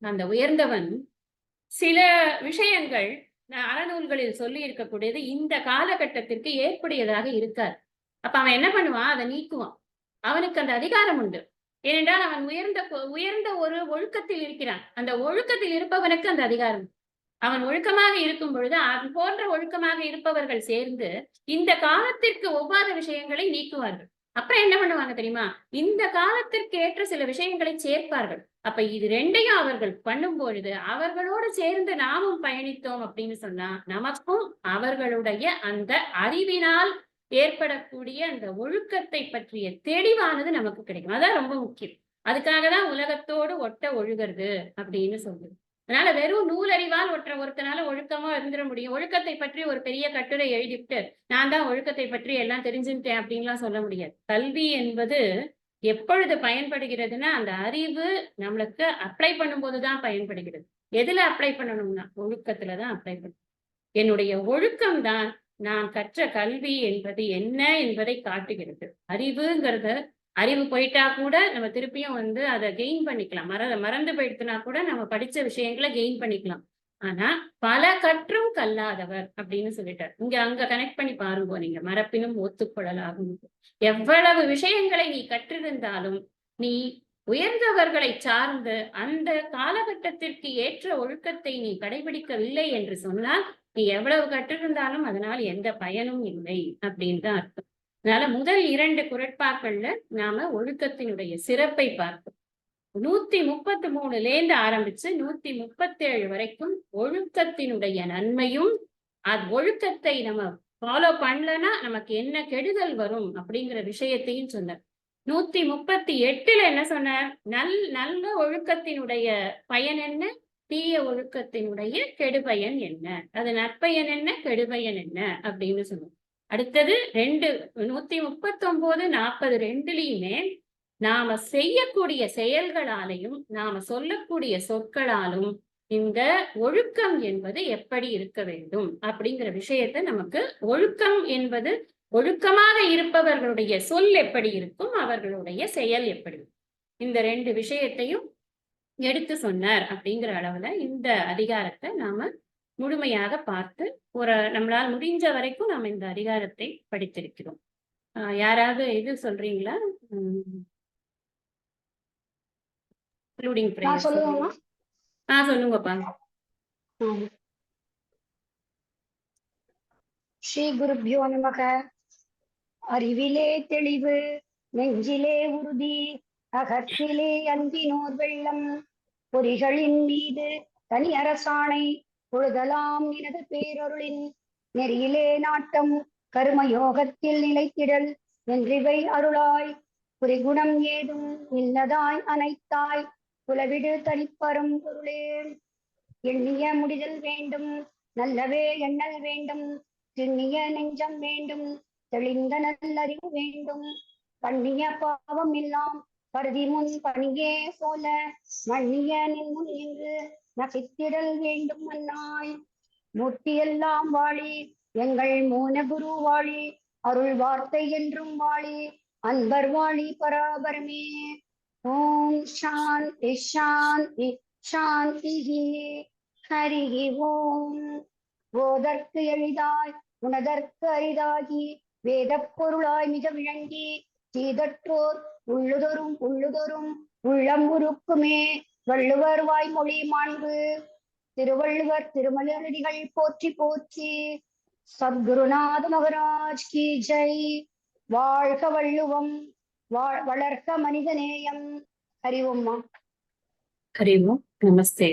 அந்த உயர்ந்தவன் சில விஷயங்கள் அறநூல்களில் சொல்லி இருக்கக்கூடியது இந்த காலகட்டத்திற்கு ஏற்புடையதாக இருக்காது. அப்ப அவன் என்ன பண்ணுவான்? அதை நீக்குவான். அவனுக்கு அந்த அதிகாரம் உண்டு. ஏனென்றால் அவன் உயர்ந்த ஒரு ஒழுக்கத்தில் இருக்கிறான். அந்த ஒழுக்கத்தில் இருப்பவனுக்கு அந்த அதிகாரம். அவன் ஒழுக்கமாக இருக்கும் பொழுது அது போன்ற ஒழுக்கமாக இருப்பவர்கள் சேர்ந்து இந்த காலத்திற்கு ஒவ்வாத விஷயங்களை நீக்குவார்கள். அப்புறம் என்ன பண்ணுவாங்க தெரியுமா? இந்த காலத்திற்கு ஏற்ற சில விஷயங்களை சேர்ப்பார்கள். அப்ப இது ரெண்டையும் அவர்கள் பண்ணும் பொழுது அவர்களோடு சேர்ந்து நாமும் பயணித்தோம் அப்படின்னு சொன்னா, நமக்கும் அவர்களுடைய அந்த அறிவினால் ஏற்படக்கூடிய அந்த ஒழுக்கத்தை பற்றிய தெளிவானது நமக்கு கிடைக்கும். அதான் ரொம்ப முக்கியம். அதுக்காகதான் உலகத்தோடு ஒட்ட ஒழுகிறது அப்படின்னு சொல்லுது. அதனால வெறும் நூலறிவால் ஒருத்தனால ஒழுக்கமா இருந்துட முடியும். ஒழுக்கத்தை பற்றி ஒரு பெரிய கட்டுரை எழுதிவிட்டு நான் தான் ஒழுக்கத்தை பற்றி எல்லாம் தெரிஞ்சுட்டேன் அப்படின்லாம் சொல்ல முடியாது. கல்வி என்பது எப்பொழுது பயன்படுகிறதுன்னா, அந்த அறிவு நம்மளுக்கு அப்ளை பண்ணும்போதுதான் பயன்படுகிறது. எதுல அப்ளை பண்ணணும்னா ஒழுக்கத்துலதான் அப்ளை பண்ணணும். என்னுடைய ஒழுக்கம் தான் நான் கற்ற கல்வி என்பது என்ன என்பதை காட்டுகிறது. அறிவு போயிட்டா கூட நம்ம திருப்பியும் அதை கெயின் பண்ணிக்கலாம். மறந்து போயிடுத்துனா கூட நம்ம படிச்ச விஷயங்களை கெயின் பண்ணிக்கலாம். ஆனா பல கற்றும் கல்லாதவர் அப்படின்னு சொல்லிட்டார். அங்க கனெக்ட் பண்ணி பாருங்க. நீங்க மரப்பினும் ஒத்துக்கொள்ளலாகும். எவ்வளவு விஷயங்களை நீ கற்றிருந்தாலும் நீ உயர்ந்தவர்களை சார்ந்து அந்த காலகட்டத்திற்கு ஏற்ற ஒழுக்கத்தை நீ கடைபிடிக்கவில்லை என்று சொன்னால் நீ எவ்வளவு கற்றிருந்தாலும் அதனால் எந்த பயனும் இல்லை அப்படின்னு தான் அர்த்தம். அதனால முதல் 2 குறட்பாக்கள்ல நாம ஒழுக்கத்தினுடைய சிறப்பை பார்ப்போம். 133லேருந்து ஆரம்பிச்சு 137 வரைக்கும் ஒழுக்கத்தினுடைய நன்மையும், ஒழுக்கத்தை நம்ம ஃபாலோ பண்ணலன்னா நமக்கு என்ன கெடுதல் வரும் அப்படிங்கிற விஷயத்தையும் சொன்னார். 138ல என்ன சொன்னார்? நல்ல ஒழுக்கத்தினுடைய பயன் என்ன, தீய ஒழுக்கத்தினுடைய கெடுபயன் என்ன, அது நற்பயன் என்ன, கெடுபயன் என்ன அப்படின்னு சொன்னோம். அடுத்தது 139, 40 ரெண்டுலயுமே நாம செய்யக்கூடிய செயல்களாலையும் நாம சொல்லக்கூடிய சொற்களாலும் இந்த ஒழுக்கம் என்பது எப்படி இருக்க வேண்டும் அப்படிங்கிற விஷயத்தை நமக்கு, ஒழுக்கம் என்பது ஒழுக்கமாக இருப்பவர்களுடைய சொல் எப்படி இருக்கும், அவர்களுடைய செயல் எப்படி இருக்கும், இந்த 2 விஷயத்தையும் எடுத்து சொன்னார். அப்படிங்கிற அளவுல இந்த அதிகாரத்தை நாம முழுமையாக பார்த்து நம்மளால் முடிஞ்ச வரைக்கும் நாம இந்த அதிகாரத்தை படித்திருக்கிறோம். யாராவது இது சொல்றீங்களா? சொல்லுங்கப்பா. ஸ்ரீ குருப்யோ நமக. அறிவிலே தெளிவு, நெஞ்சிலே உறுதி, அகத்திலே அன்பினோர் வெள்ளம், பொறிகளின் மீது தனி அரசாணை பொழுதலாம் எனது பேரருளின் நெறியிலே நாட்டம், கருமயோகத்தில் நிலைத்திடல் என்றிவை அருளாய், குறிகுணம் ஏதும் இல்லதாய் அனைத்தாய் புலவிடு தனிப்பரும் பொருளே. எண்ணிய முடிதல் வேண்டும், நல்லவே எண்ணல் வேண்டும், திண்ணிய நெஞ்சம் வேண்டும், தெளிந்த நல்லறிவு வேண்டும், பண்ணிய பாவம் எல்லாம் கருதி முன் பணியே போல மன்னிய நின் முன் நின்று நசித்திடல் வேண்டும் அன்னாய். மூர்த்தியெல்லாம் வாழி, எங்கள் மோனகுரு வாழி, அருள் வார்த்தை என்றும் வாழி, அன்பர் வாழி பராபரமே. ஓம் சாந்தி சாந்தி சாந்தி. ஹரி ஓம். ஓதற்கு எளிதாய் உணதற்கு அரிதாகி வேதப் பொருளாய் மிக விளங்கி தீதற்றோர் உள்ளுதொரும் உள்ளம் உருக்குமே வள்ளுவர் வாய்மொழி மாண்பு. திருவள்ளுவர் திருமலரடிகள் போற்றி போற்றி. சத்குருநாத மகராஜ் கி ஜெய். வாழ்க வள்ளுவம், வளர்க்க மனிதநேயம். ஹரி ஓம்மா. ஹரி ஓம். நமஸ்தே.